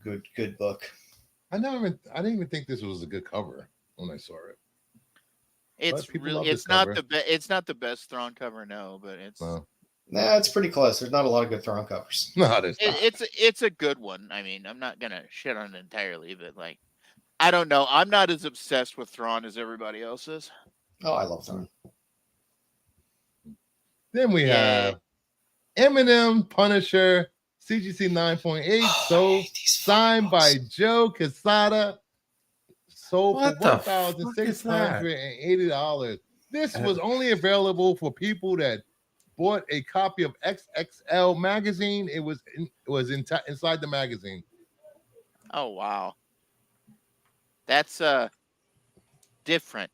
good book. I didn't even think this was a good cover when I saw it. It's not the best Thrawn cover, no, but it's it's pretty close. There's not a lot of good Thrawn covers. No, there's not. It's a good one. I mean, I'm not gonna shit on it entirely, but like, I don't know. I'm not as obsessed with Thrawn as everybody else is. Oh, I love Thrawn. Then we have Eminem Punisher CGC 9.8 sold, signed by Joe Quesada. Sold for $1,680. This was only available for people that bought a copy of XXL magazine. It was inside the magazine. Oh wow, that's different.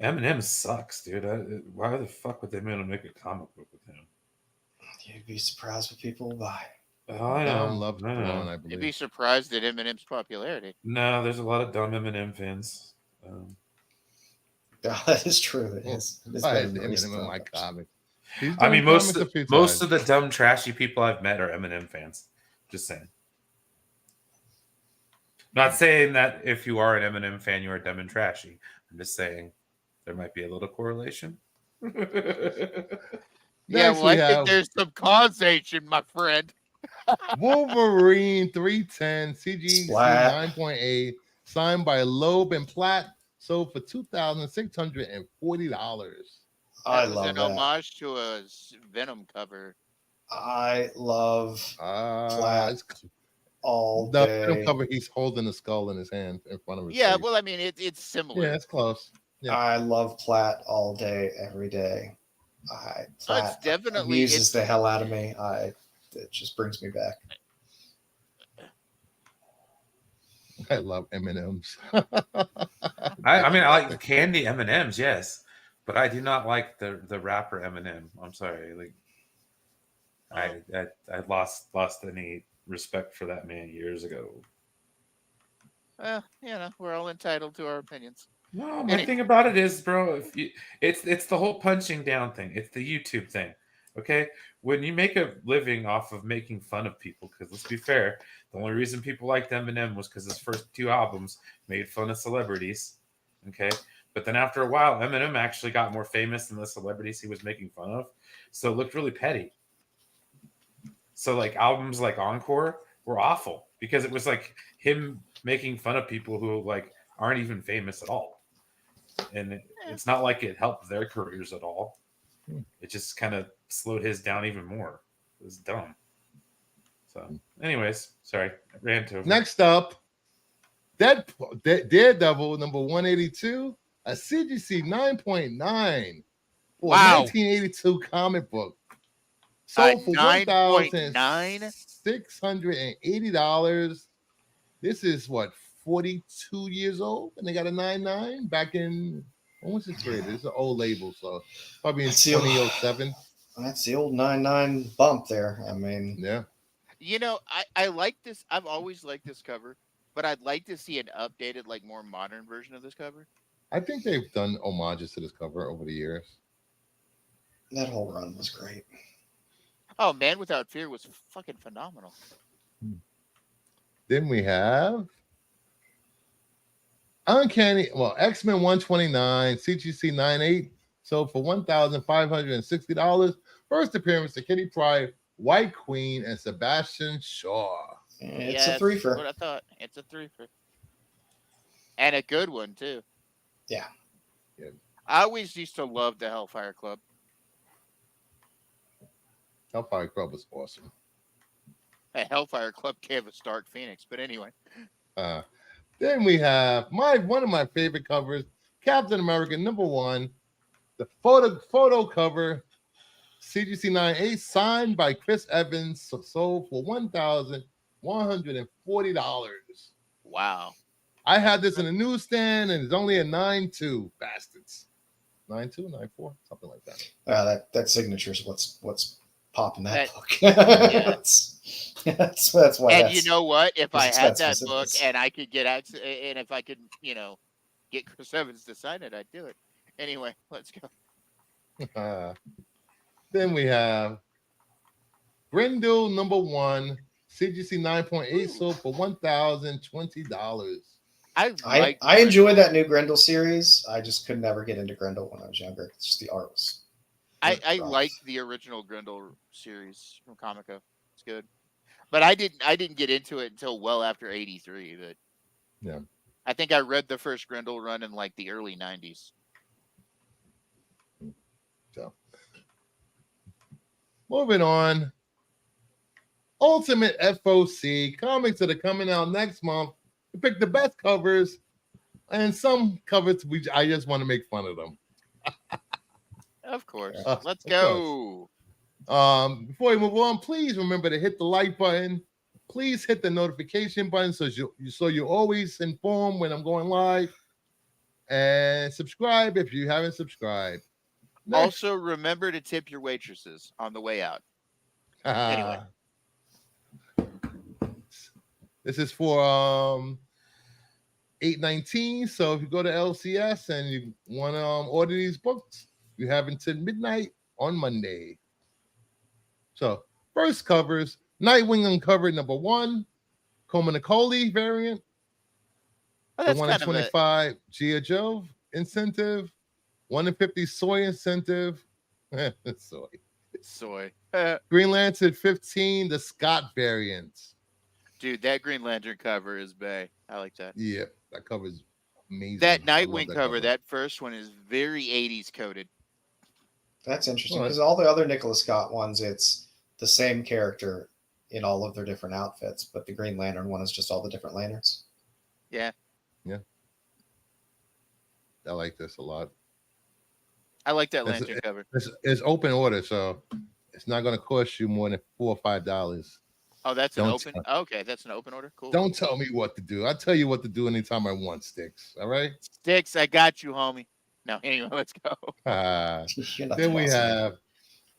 Eminem sucks, dude. Why the fuck would they make a comic book with him? You'd be surprised what people will buy. I know. Loved Thrawn, I believe. You'd be surprised at Eminem's popularity. No, there's a lot of dumb Eminem fans. That is true. It is. I had Eminem in my comic. I mean, most of the dumb, trashy people I've met are Eminem fans. Just saying. Not saying that if you are an Eminem fan, you are dumb and trashy. I'm just saying there might be a little correlation. Yeah, well, I think there's some causation, my friend. Wolverine 310 CG 9.8 signed by Loeb and Platt, sold for $2,640. I love that. An homage to a Venom cover. I love Platt all the day. Venom cover. He's holding a skull in his hand in front of his face. Well, I mean, it's similar. Yeah, it's close. Yeah. I love Platt all day, every day. Platt amuses the hell out of me. It just brings me back. I love M&Ms. I mean, I like the candy M&Ms, yes, but I do not like the rapper Eminem. I'm sorry, like I lost any respect for that man years ago. Well, we're all entitled to our opinions. No, my thing about it is, bro, it's the whole punching down thing. It's the YouTube thing. Okay, when you make a living off of making fun of people, because let's be fair, the only reason people liked Eminem was because his first 2 albums made fun of celebrities. Okay, but then after a while, Eminem actually got more famous than the celebrities he was making fun of, so it looked really petty. So like albums like Encore were awful because it was like him making fun of people who like aren't even famous at all, and it's not like it helped their careers at all. It just kind of slowed his down even more. It was dumb. So, anyways, sorry, I ran to Next up, Daredevil number 182, a CGC 9.9 for Wow. 1982 comic book. Sold for 9.9? $1,680. This is what, 42 years old, and they got a 99 back in, when was it created? It's an old label, so probably in 2007. That's the old 99 bump there. I mean, Yeah. You know, I like this. I've always liked this cover, but I'd like to see an updated, like more modern version of this cover. I think they've done homages to this cover over the years. that whole run was great. Oh, Man Without Fear was fucking phenomenal. Then we have Uncanny, well, X-Men 129, CGC 98, sold for $1,560. First appearance to Kitty Pryde, White Queen, and Sebastian Shaw. It's a That's threefer. what I thought. It's a threefer. And a good one, too. Yeah. I always used to love the Hellfire Club. Hellfire Club was awesome. Hey, Hellfire Club gave us Dark Phoenix, but anyway. Then we have one of my favorite covers, Captain America #1, the photo cover, CGC 98, signed by Chris Evans, sold for $1,140. Wow. I had this in a newsstand, and it's only a 9.2, bastards. 9.2, 9.4, something like that. That signature is what's popping that book. Yeah. that's why. And you know what? If I had that expensive. book and I could get access, and if I could, get Chris Evans to sign it, I'd do it. Anyway, let's go. Then we have Grendel #1, CGC 9.8, sold for $1,020. I enjoy that new Grendel series. I just could never get into Grendel when I was younger. It's just the art was. I like the original Grendel series from Comico. It's good, but I didn't get into it until well after '83. But yeah, I think I read the first Grendel run in like the early '90s. So, moving on. Ultimate FOC comics that are coming out next month. We pick the best covers, and some covers I just want to make fun of them. Of course. Let's go. Before we move on, please remember to hit the like button. Please hit the notification button so you're always informed when I'm going live. And subscribe if you haven't subscribed. Next. Also, remember to tip your waitresses on the way out. Anyway. This is for $8.19. So if you go to LCS and you want to order these books, you have until midnight on Monday. So first covers, Nightwing Uncovered #1, Coma Nicole variant. The 1 in 25 Gia Joe incentive, 1 in 50 soy incentive. Soy. Green Lantern 15, the Scott variant. Dude, that Green Lantern cover is bae. I like that. Yeah, that cover is amazing. That Nightwing cover, that first one is very 80s coded. That's interesting because all the other Nicholas Scott ones, it's the same character in all of their different outfits, but the Green Lantern one is just all the different lanterns. Yeah. Yeah. I like this a lot. I like that lantern cover. It's open order, so it's not going to cost you more than $4 or $5. Oh, that's an open. Okay, that's an open order. Cool. Don't tell me what to do. I'll tell you what to do anytime I want, Sticks. All right? Sticks, I got you, homie. No, anyway, let's go. Then we have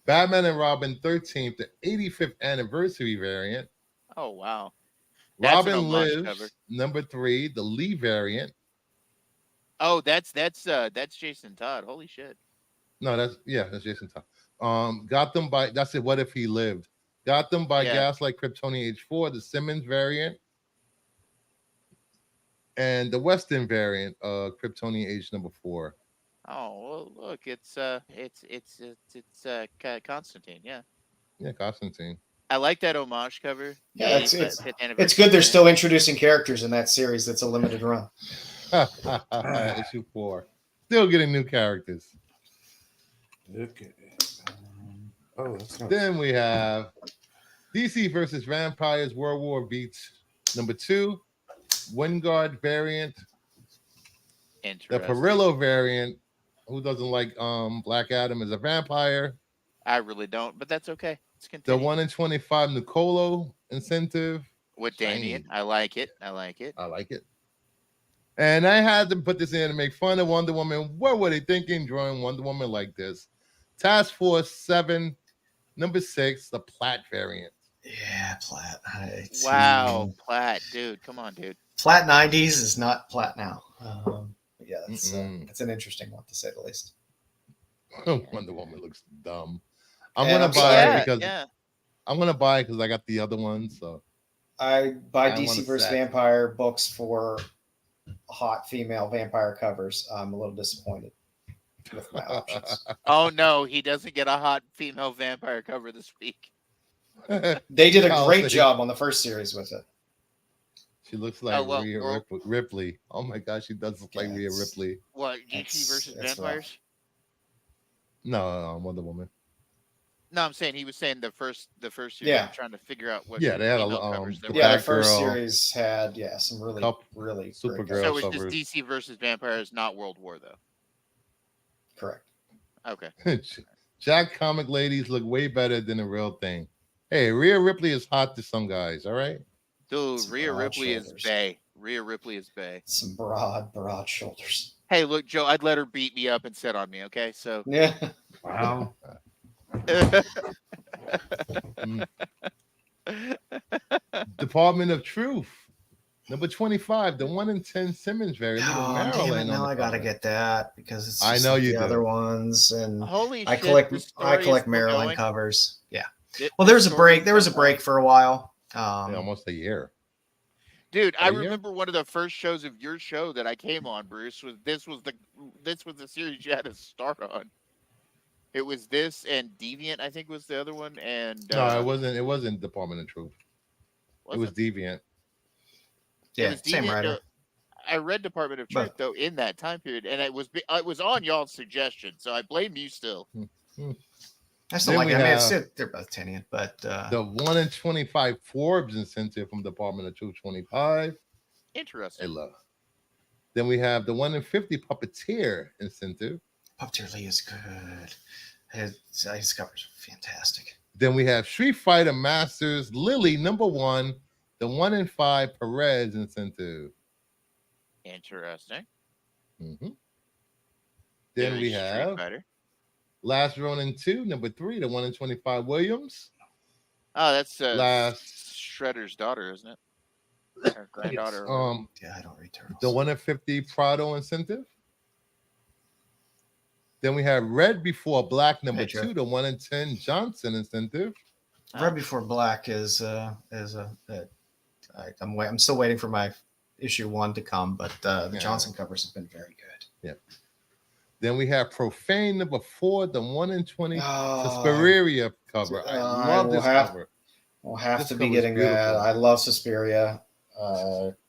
Batman and Robin 13th, the 85th anniversary variant. Oh, wow. Robin Lives #3, the Lee variant. Oh, that's Jason Todd. Holy shit. No, that's Jason Todd. Gotham by What If He Lived? Gotham by Gaslight Kryptonian H4, the Simmons variant. And the Weston variant, Kryptonian Age #4. Oh, well, look, it's Constantine, yeah. Yeah, Constantine. I like that homage cover. Yeah, it's good they're still introducing characters in that series that's a limited run. Issue 4. Still getting new characters. Okay. Oh, that's not. Then we have DC versus Vampires World War Beats number 2, Wingard variant, the Interesting. Perillo variant. Who doesn't like Black Adam as a vampire? I really don't, but that's okay. Let's The continue. 1 in 25 Nicolo incentive. With Damien, I like it. I like it. I like it. And I had to put this in to make fun of Wonder Woman. What were they thinking drawing Wonder Woman like this? Task Force 7, number 6, the Platt variant. Yeah, Platt. Wow, Platt, dude, come on, dude. Platt 90s is not Platt now. Yeah, that's an interesting one to say the least. Wonder Woman looks dumb. I'm And gonna I'm buy sorry. it because I'm gonna buy it because I got the other one. So I buy I want DC a vs. set. Vampire books for hot female vampire covers. I'm a little disappointed with my options. Oh no, he doesn't get a hot female vampire cover this week. They did a I'll great say- job on the first series with it. She looks like well, Rhea well- Ripley. Oh my gosh, she does look like Yeah, Rhea it's- Ripley. What, DC It's- versus it's vampires? No, Wonder Woman. No, I'm saying he was saying the first series. Yeah. I'm trying to figure out what Yeah, they had a, female covers the there Yeah, were. the first Batgirl, series had some really really Supergirl great So covers. it's just covers. DC versus vampires, not World War though. Correct. Okay. Jack comic ladies look way better than the real thing. Hey, Rhea Ripley is hot to some guys. All right. Dude, Some Rhea broad Ripley is shoulders. bae. Rhea Ripley is bae. Some broad shoulders. Hey, look, Joe, I'd let her beat me up and sit on me, okay? So Yeah. Wow. Department of Truth, number 25, the 1 in 10 Simmons variant. Look at Oh, damn Marilyn it! on Now the I gotta cover. get that because it's I just know like you the do. other ones, and Holy I shit. collect the I story is collect still Maryland going. covers. Yeah. The Well, there was a story break. is There was a still going. break for a while. Yeah, almost a year. Dude, I A year? remember one of the first shows of your show that I came on, Bruce, was this was the series you had to start on. It was this and Deviant, I think was the other one, and No, it wasn't. It wasn't Department of Truth. It was Deviant. Yeah, was same Deviant, writer. I read Department of Truth Both. though in that time period, and it was on y'all's suggestion, so I blame you still. I still Then like we it. I mean, have they're both Tinian, but The 1 in 25 Forbes incentive from Department of Truth 25. Interesting. I love. Then we have the 1 in 50 Puppeteer incentive. Puppeteer Lee is good. His covers are fantastic. Then we have Street Fighter Masters Lily number 1, the 1 in 5 Perez incentive. Interesting. Then Very we Street have Fighter. Last Ronin 2, number 3, the 1 in 25 Williams. Oh, that's Last Shredder's daughter, isn't it? Or granddaughter. Yeah, I don't read Turtles. the 1 in 50 Prado incentive. Then we have Red Before Black number Hey, Joe. 2, the 1 in 10 Johnson incentive. Red Before Black is I'm still waiting for my issue 1 to come, but the Yeah. Johnson covers have been very good. Then we have Profane number 4, the 1 in 20 Oh, Suspiria cover. I love will this have- cover. We'll have This to be cover is getting that. beautiful. I love Suspiria.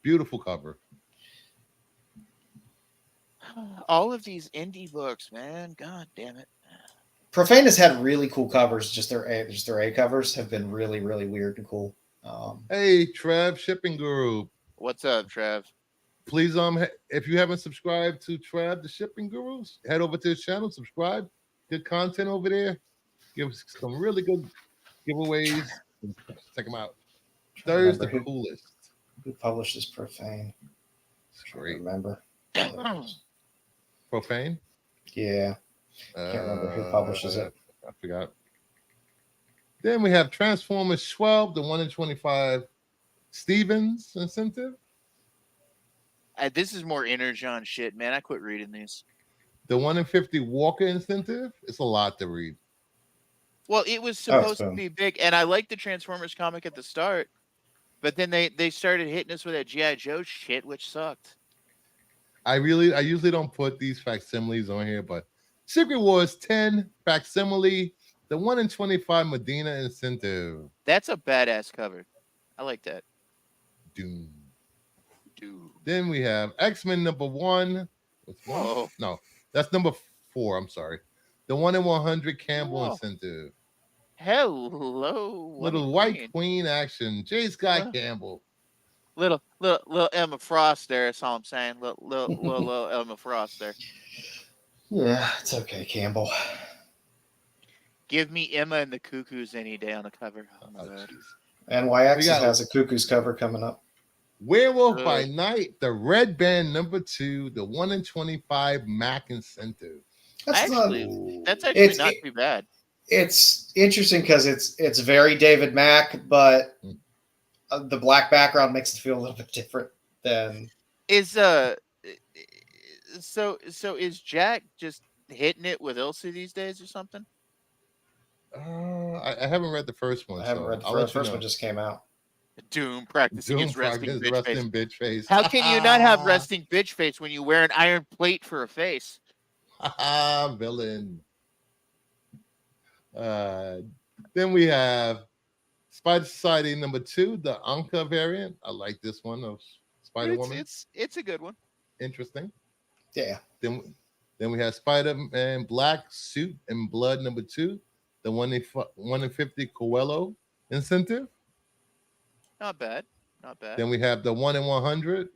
Beautiful cover. All of these indie books, man. God damn it. Profane has had really cool covers. Just their A covers have been really, really weird and cool. Hey, Trev, Shipping Guru. What's up, Trev? Please, if you haven't subscribed to Trev, the Shipping Gurus, head over to his channel, subscribe. Good content over there. Give us some really good giveaways. Check them out. Thurs's the Remember coolest. who published this Profane? It's I great. remember. Profane? Yeah. Can't remember who publishes it. I forgot. Then we have Transformers 12, the 1 in 25 Stevens incentive. This is more Energon shit, man. I quit reading these. The 1 in 50 Walker incentive. It's a lot to read. Well, it was supposed to boom. be big, and I liked the Transformers comic at the start, but then they started hitting us with that G.I. Joe shit, which sucked. I usually don't put these facsimiles on here, but Secret Wars 10 facsimile, the 1 in 25 Medina incentive. That's a badass cover. I like that. Doom. Dude. Then we have X-Men number 1. What's one? Whoa. No, that's number 4. I'm sorry. the 1 in 100 Campbell Whoa. incentive. Hello, Little white queen action. J. Scott Well, Campbell. little Emma Frost there. That's all I'm saying. Little Emma Frost there. Yeah, it's okay, Campbell. Give me Emma and the Cuckoos any day on the cover. Oh my Oh, god. jeez. And Y-Axis We got- has a Cuckoo's cover coming up. Werewolf by Night, the red band number 2, the 1 in 25 Mac incentive. That's Actually, Ooh. that's actually not too bad. It's interesting because it's very David Mack, but the black background makes it feel a little bit different than. Is so is Jack just hitting it with Ilsa these days or something? I haven't read the first one. I haven't so read the I'll let you first know. one. Just came out. Doom practicing Doom his resting Fragments, bitch face. resting bitch face. How can you not have resting bitch face when you wear an iron plate for a face? Villain. Then we have Spider Society number 2, the Anka variant. I like this one of Spider Woman. It's a good one. Interesting. Yeah. Then we have Spider-Man Black Suit and Blood number 2, the 1 in 50 Coelho incentive. Not bad. Not bad. Then we have the 1 in 100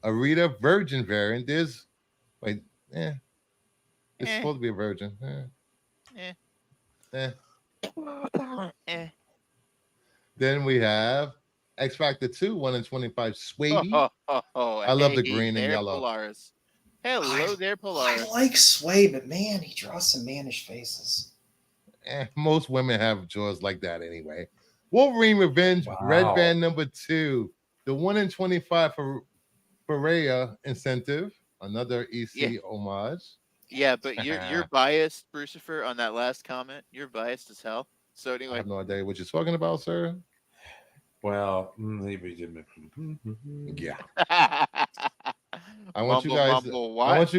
Arita Virgin variant. It's supposed to be a virgin. Then we have X Factor 2, 1 in 25 Swaby. I love the green and yellow. Polaris. Hello there, Polaris. I like Sway, but man, he draws some mannish faces. Most women have jaws like that anyway. Wolverine Revenge, red band number 2, the 1 in 25 for Perea incentive, another EC homage. Yeah, but you're biased, Brucifer, on that last comment. You're biased as hell. So anyway, I have no idea what you're talking about, sir. Well, maybe you didn't. Yeah. I want you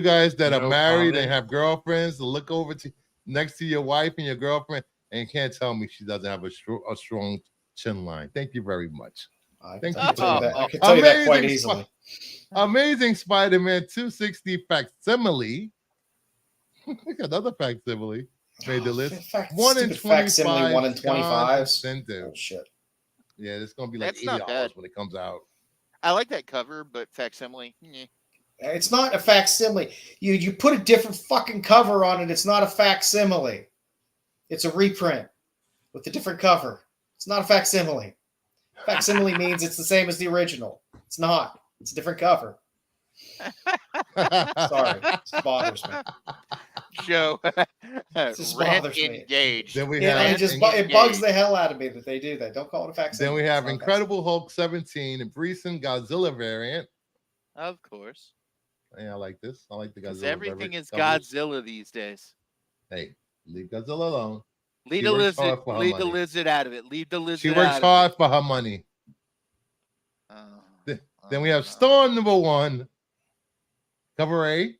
guys that No are married comment. and have girlfriends to look over to next to your wife and your girlfriend and can't tell me she doesn't have a strong chin line. Thank you very much. I Thank can you. tell you that. I can tell you that quite easily. Amazing Spider-Man 260 facsimile. Another facsimile made the list. 1 in 25. 1 in 25. Incentive. Oh, shit. Yeah, it's gonna be like That's not bad. $80 when it comes out. I like that cover, but facsimile. It's not a facsimile. You put a different fucking cover on it. It's not a facsimile. It's a reprint with a different cover. It's not a facsimile. Facsimile means it's the same as the original. It's not. It's a different cover. Sorry, it bothers me. Joe, just rant bothers me. engaged. Then we Yeah, have it bugs the hell out of me that they do that. Don't call it a facsimile. Then we have It's not Incredible Hulk 17 and Breeson Godzilla variant. Of course. Yeah, I like this. I like the Because Godzilla. everything is covers. Godzilla these days. Hey, leave Godzilla alone. Leave She the works lizard. hard for her Leave the money. lizard out of it. Leave the lizard. She works hard for her money. Then we have Storm number 1, cover A,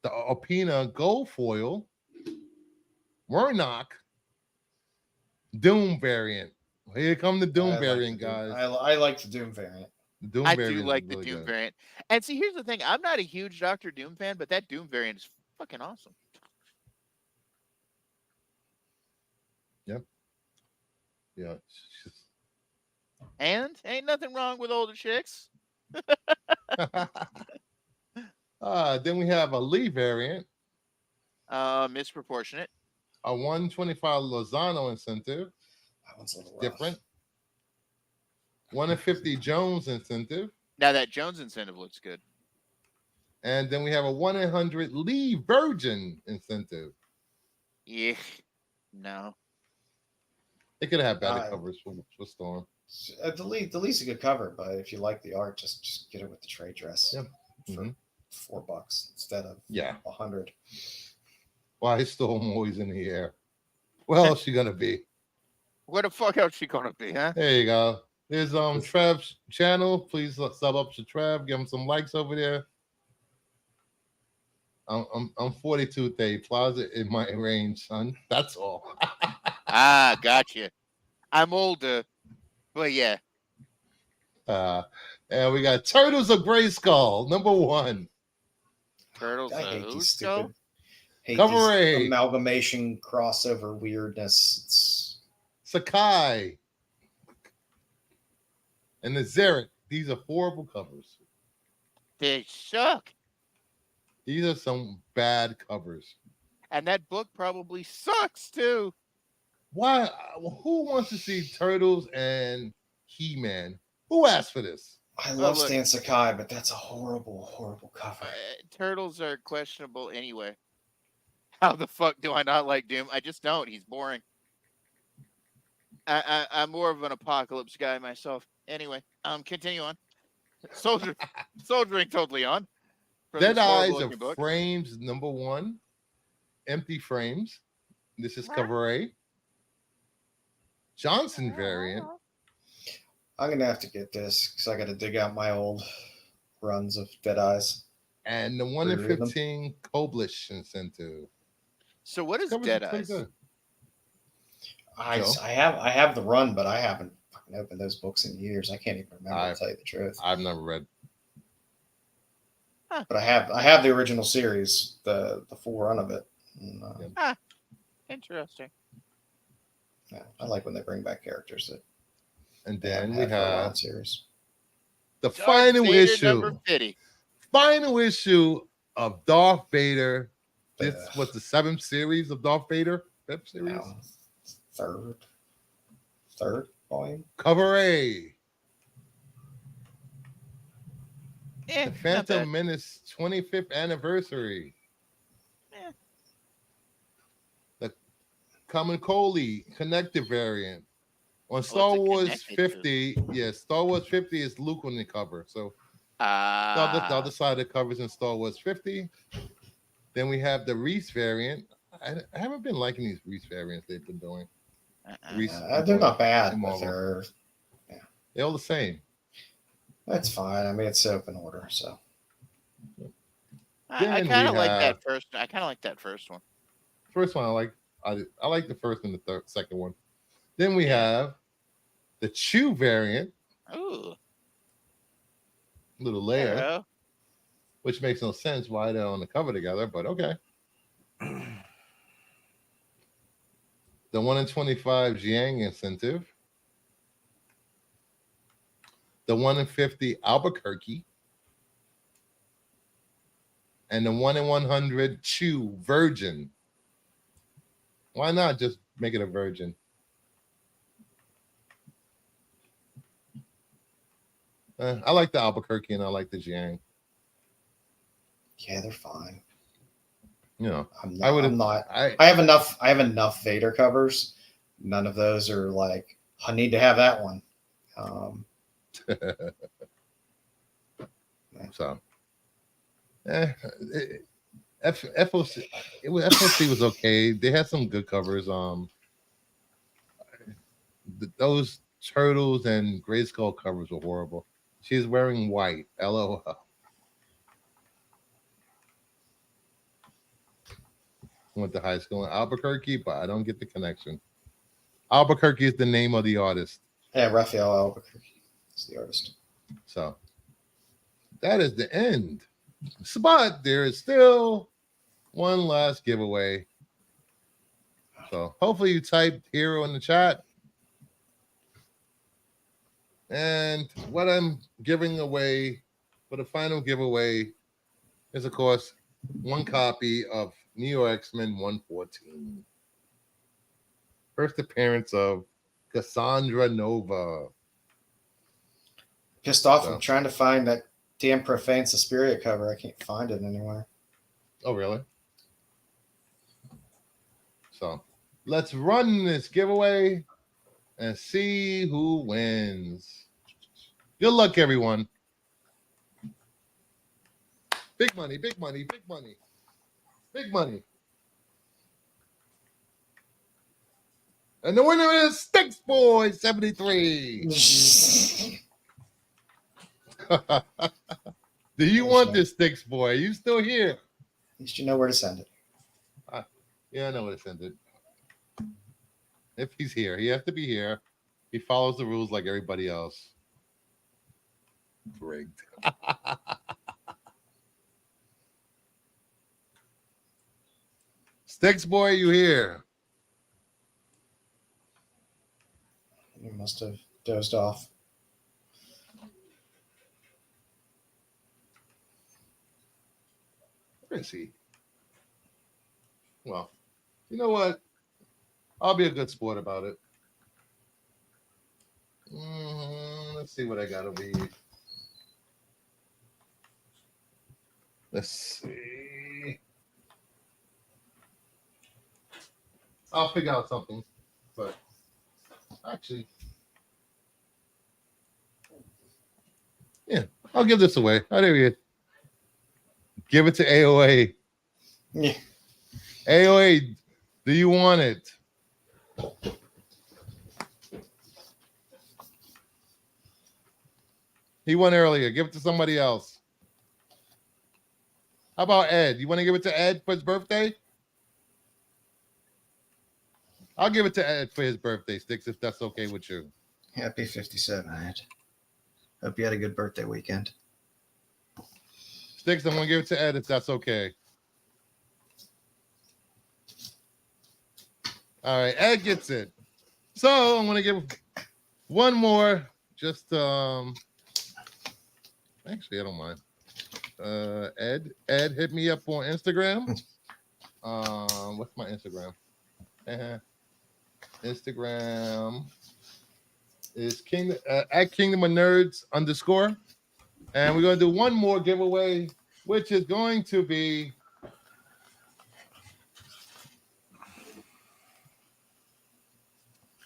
the Alpina Gold Foil, Warnock, Doom variant. Here come the Doom variant, guys. I like the Doom variant. The Doom I variant do like is the really Doom good. variant. And see, here's the thing. I'm not a huge Doctor Doom fan, but that Doom variant is fucking awesome. Yep. Yeah. it's just- And ain't nothing wrong with older chicks. Then we have a Lee variant, Misproportionate. a 125 Lozano incentive, That one's a little rough. different. 1 in 50 Jones incentive. Now that Jones incentive looks good. And then we have a 1 in 100 Lee Virgin incentive. Yeah. No. They could have better Uh, covers for Storm. The Lee's a good cover, but if you like the art, just get it with the trade dress Yep. for $4 instead of Yeah. 100. Why is Storm always in the air? Where else she gonna be? Where the fuck else she gonna be, huh? There you go. There's Trev's channel. Please sub up to Trev. Give him some likes over there. I'm 42 day plaza in my range, son. That's all. Ah, gotcha. I'm older, but yeah. And we got Turtles of Grayskull, number 1. Turtles. I hate Who's these stupid. Hate Cover these A. amalgamation crossover weirdness. It's Sakai. And the Zerek. These are horrible covers. They suck. These are some bad covers. And that book probably sucks too. Why? Who wants to see Turtles and He-Man? Who asked for this? I love look. Stan Sakai, but that's a horrible, horrible cover. Turtles are questionable anyway. How the fuck do I not like Doom? I just don't. He's boring. I'm more of an apocalypse guy myself. Anyway, continue on. Soldiering totally on. From Dead this Eyes horrible of looking book. Frames #1. Empty Frames. This is cover A. Johnson variant. I'm gonna have to get this because I got to dig out my old runs of Dead Eyes. And the 1 in Reread them. 15 Koblish incentive. So what is Covers Dead are pretty Eyes? good. I Joe? I have the run, but I haven't fucking opened those books in years. I can't even remember to tell you the truth. I've never read. But I have the original series, the full run of it. And, Interesting. yeah, I like when they bring back characters that And they haven't then we had for a while have in series. the Darth final Vader issue. number 50. Final issue of Darth Vader. This Ugh. was the 7th series of Darth Vader. 5th series. Now, third volume. Cover A. Eh, The not Phantom bad. Menace 25th anniversary. Eh. The Kamikoli connective variant. On What's Star it Wars connected to? 50, yes, Star Wars 50 is Luke on the cover. So the Ah. other side of the covers in Star Wars 50. Then we have the Reese variant. I haven't been liking these Reese variants they've been doing. Reese, They're not bad, but Marvel. They're all the same. that's fine. I mean, it's open order, so I Then kind we of like have- that first. I kind of like that first one. First one I like. I like the first and the second one. Then we have the Chew variant, Ooh. little layer, Hello. which makes no sense why they're on the cover together, but okay. The 1 in 25 Jiang incentive. The 1 in 50 Albuquerque. And the 1 in 100 Chew Virgin. Why not just make it a virgin? I like the Albuquerque and I like the Jiang. yeah, they're fine. You know, I'm I would have. not. I have enough Vader covers. None of those are like I need to have that one. So, FOC. FOC was okay. They had some good covers. Those Turtles and Gray Skull covers were horrible. She's wearing white. LOL. Went to high school in Albuquerque, but I don't get the connection. Albuquerque is the name of the artist. Yeah, Raphael Albuquerque is the artist. So that is the end. But there is still one last giveaway. So hopefully you typed hero in the chat. And what I'm giving away for the final giveaway is, of course, one copy of Neo X-Men 114. First appearance of Cassandra Nova. Pissed off. So. I'm trying to find that damn Profane Suspiria cover. I can't find it anywhere. Oh, really? So let's run this giveaway and see who wins. Good luck, everyone. Big money, big money, big money, big money. And the winner is Sticks Boy 73. Do you want this, Sticks Boy? Are you still here? At least you know where to send it. Yeah, I know where to send it. If he's here, he has to be here. He follows the rules like everybody else. Rigged. Sticks boy, you here? You must have dozed off. Where is he? Well, you know what? I'll be a good sport about it. Let's see what I got over here. Let's see. I'll figure out something. But actually, yeah, I'll give this away. I dare you. Give it to AOA. Yeah. AOA, do you want it? He won earlier. Give it to somebody else. How about Ed? You want to give it to Ed for his birthday? I'll give it to Ed for his birthday, Sticks, if that's okay with you. Happy 57, Ed. Hope you had a good birthday weekend. Sticks, I'm going to give it to Ed if that's okay. All right, Ed gets it. So I'm going to give one more. Just, actually, I don't mind. Ed, hit me up on Instagram. What's my Instagram? Instagram is at Kingdom of Nerds _. And we're going to do one more giveaway, which is going to be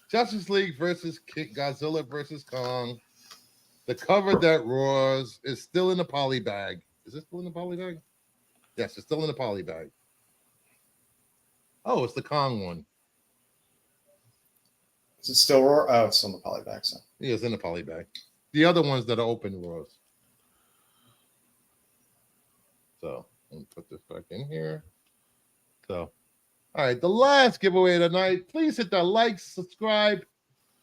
Justice League versus Godzilla versus Kong. The cover that roars is still in the poly bag. Is it still in the poly bag? Yes, it's still in the poly bag. Oh, it's the Kong one. Is it still roar? Oh, it's on the polybag. So. Yeah, it's in the poly bag. The other ones that are open roars. So let me put this back in here. So, all right, the last giveaway tonight. Please hit that like, subscribe,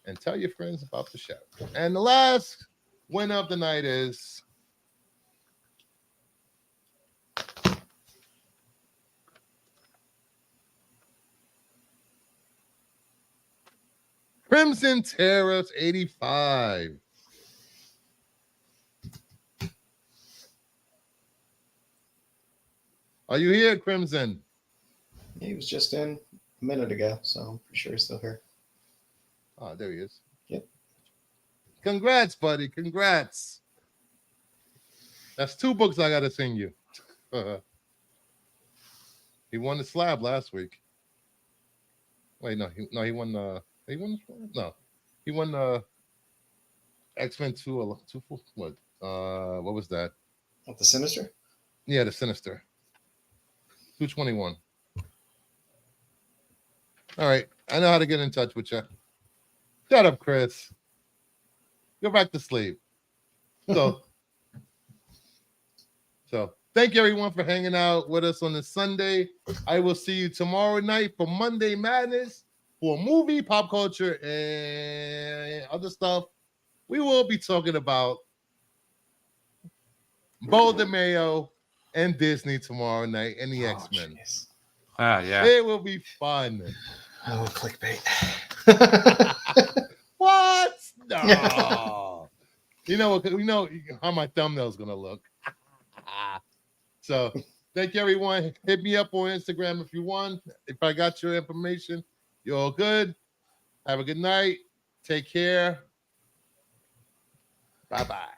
and tell your friends about the show. And the last winner of the night is Crimson Terrace 85. Are you here, Crimson? He was just in a minute ago, so I'm pretty sure he's still here. Oh, there he is. Yep. Congrats, buddy. Congrats. That's 2 books I got to sing you. He won the slab last week. Wait, no, he won the slab? No. He won X-Men 2 what? What was that? What, the Sinister? Yeah, the Sinister. 221. All right. I know how to get in touch with you. Shut up, Chris. Go back to sleep. So thank you everyone for hanging out with us on this Sunday. I will see you tomorrow night for Monday Madness for movie, pop culture, and other stuff. We will be talking about Bo DeMayo and Disney tomorrow night and the X-Men. Geez. Yeah. It will be fun. Oh, clickbait. What? No. You know how my thumbnail is gonna look. So thank you everyone. Hit me up on Instagram if you want. If I got your information, you're all good. Have a good night. Take care. Bye-bye.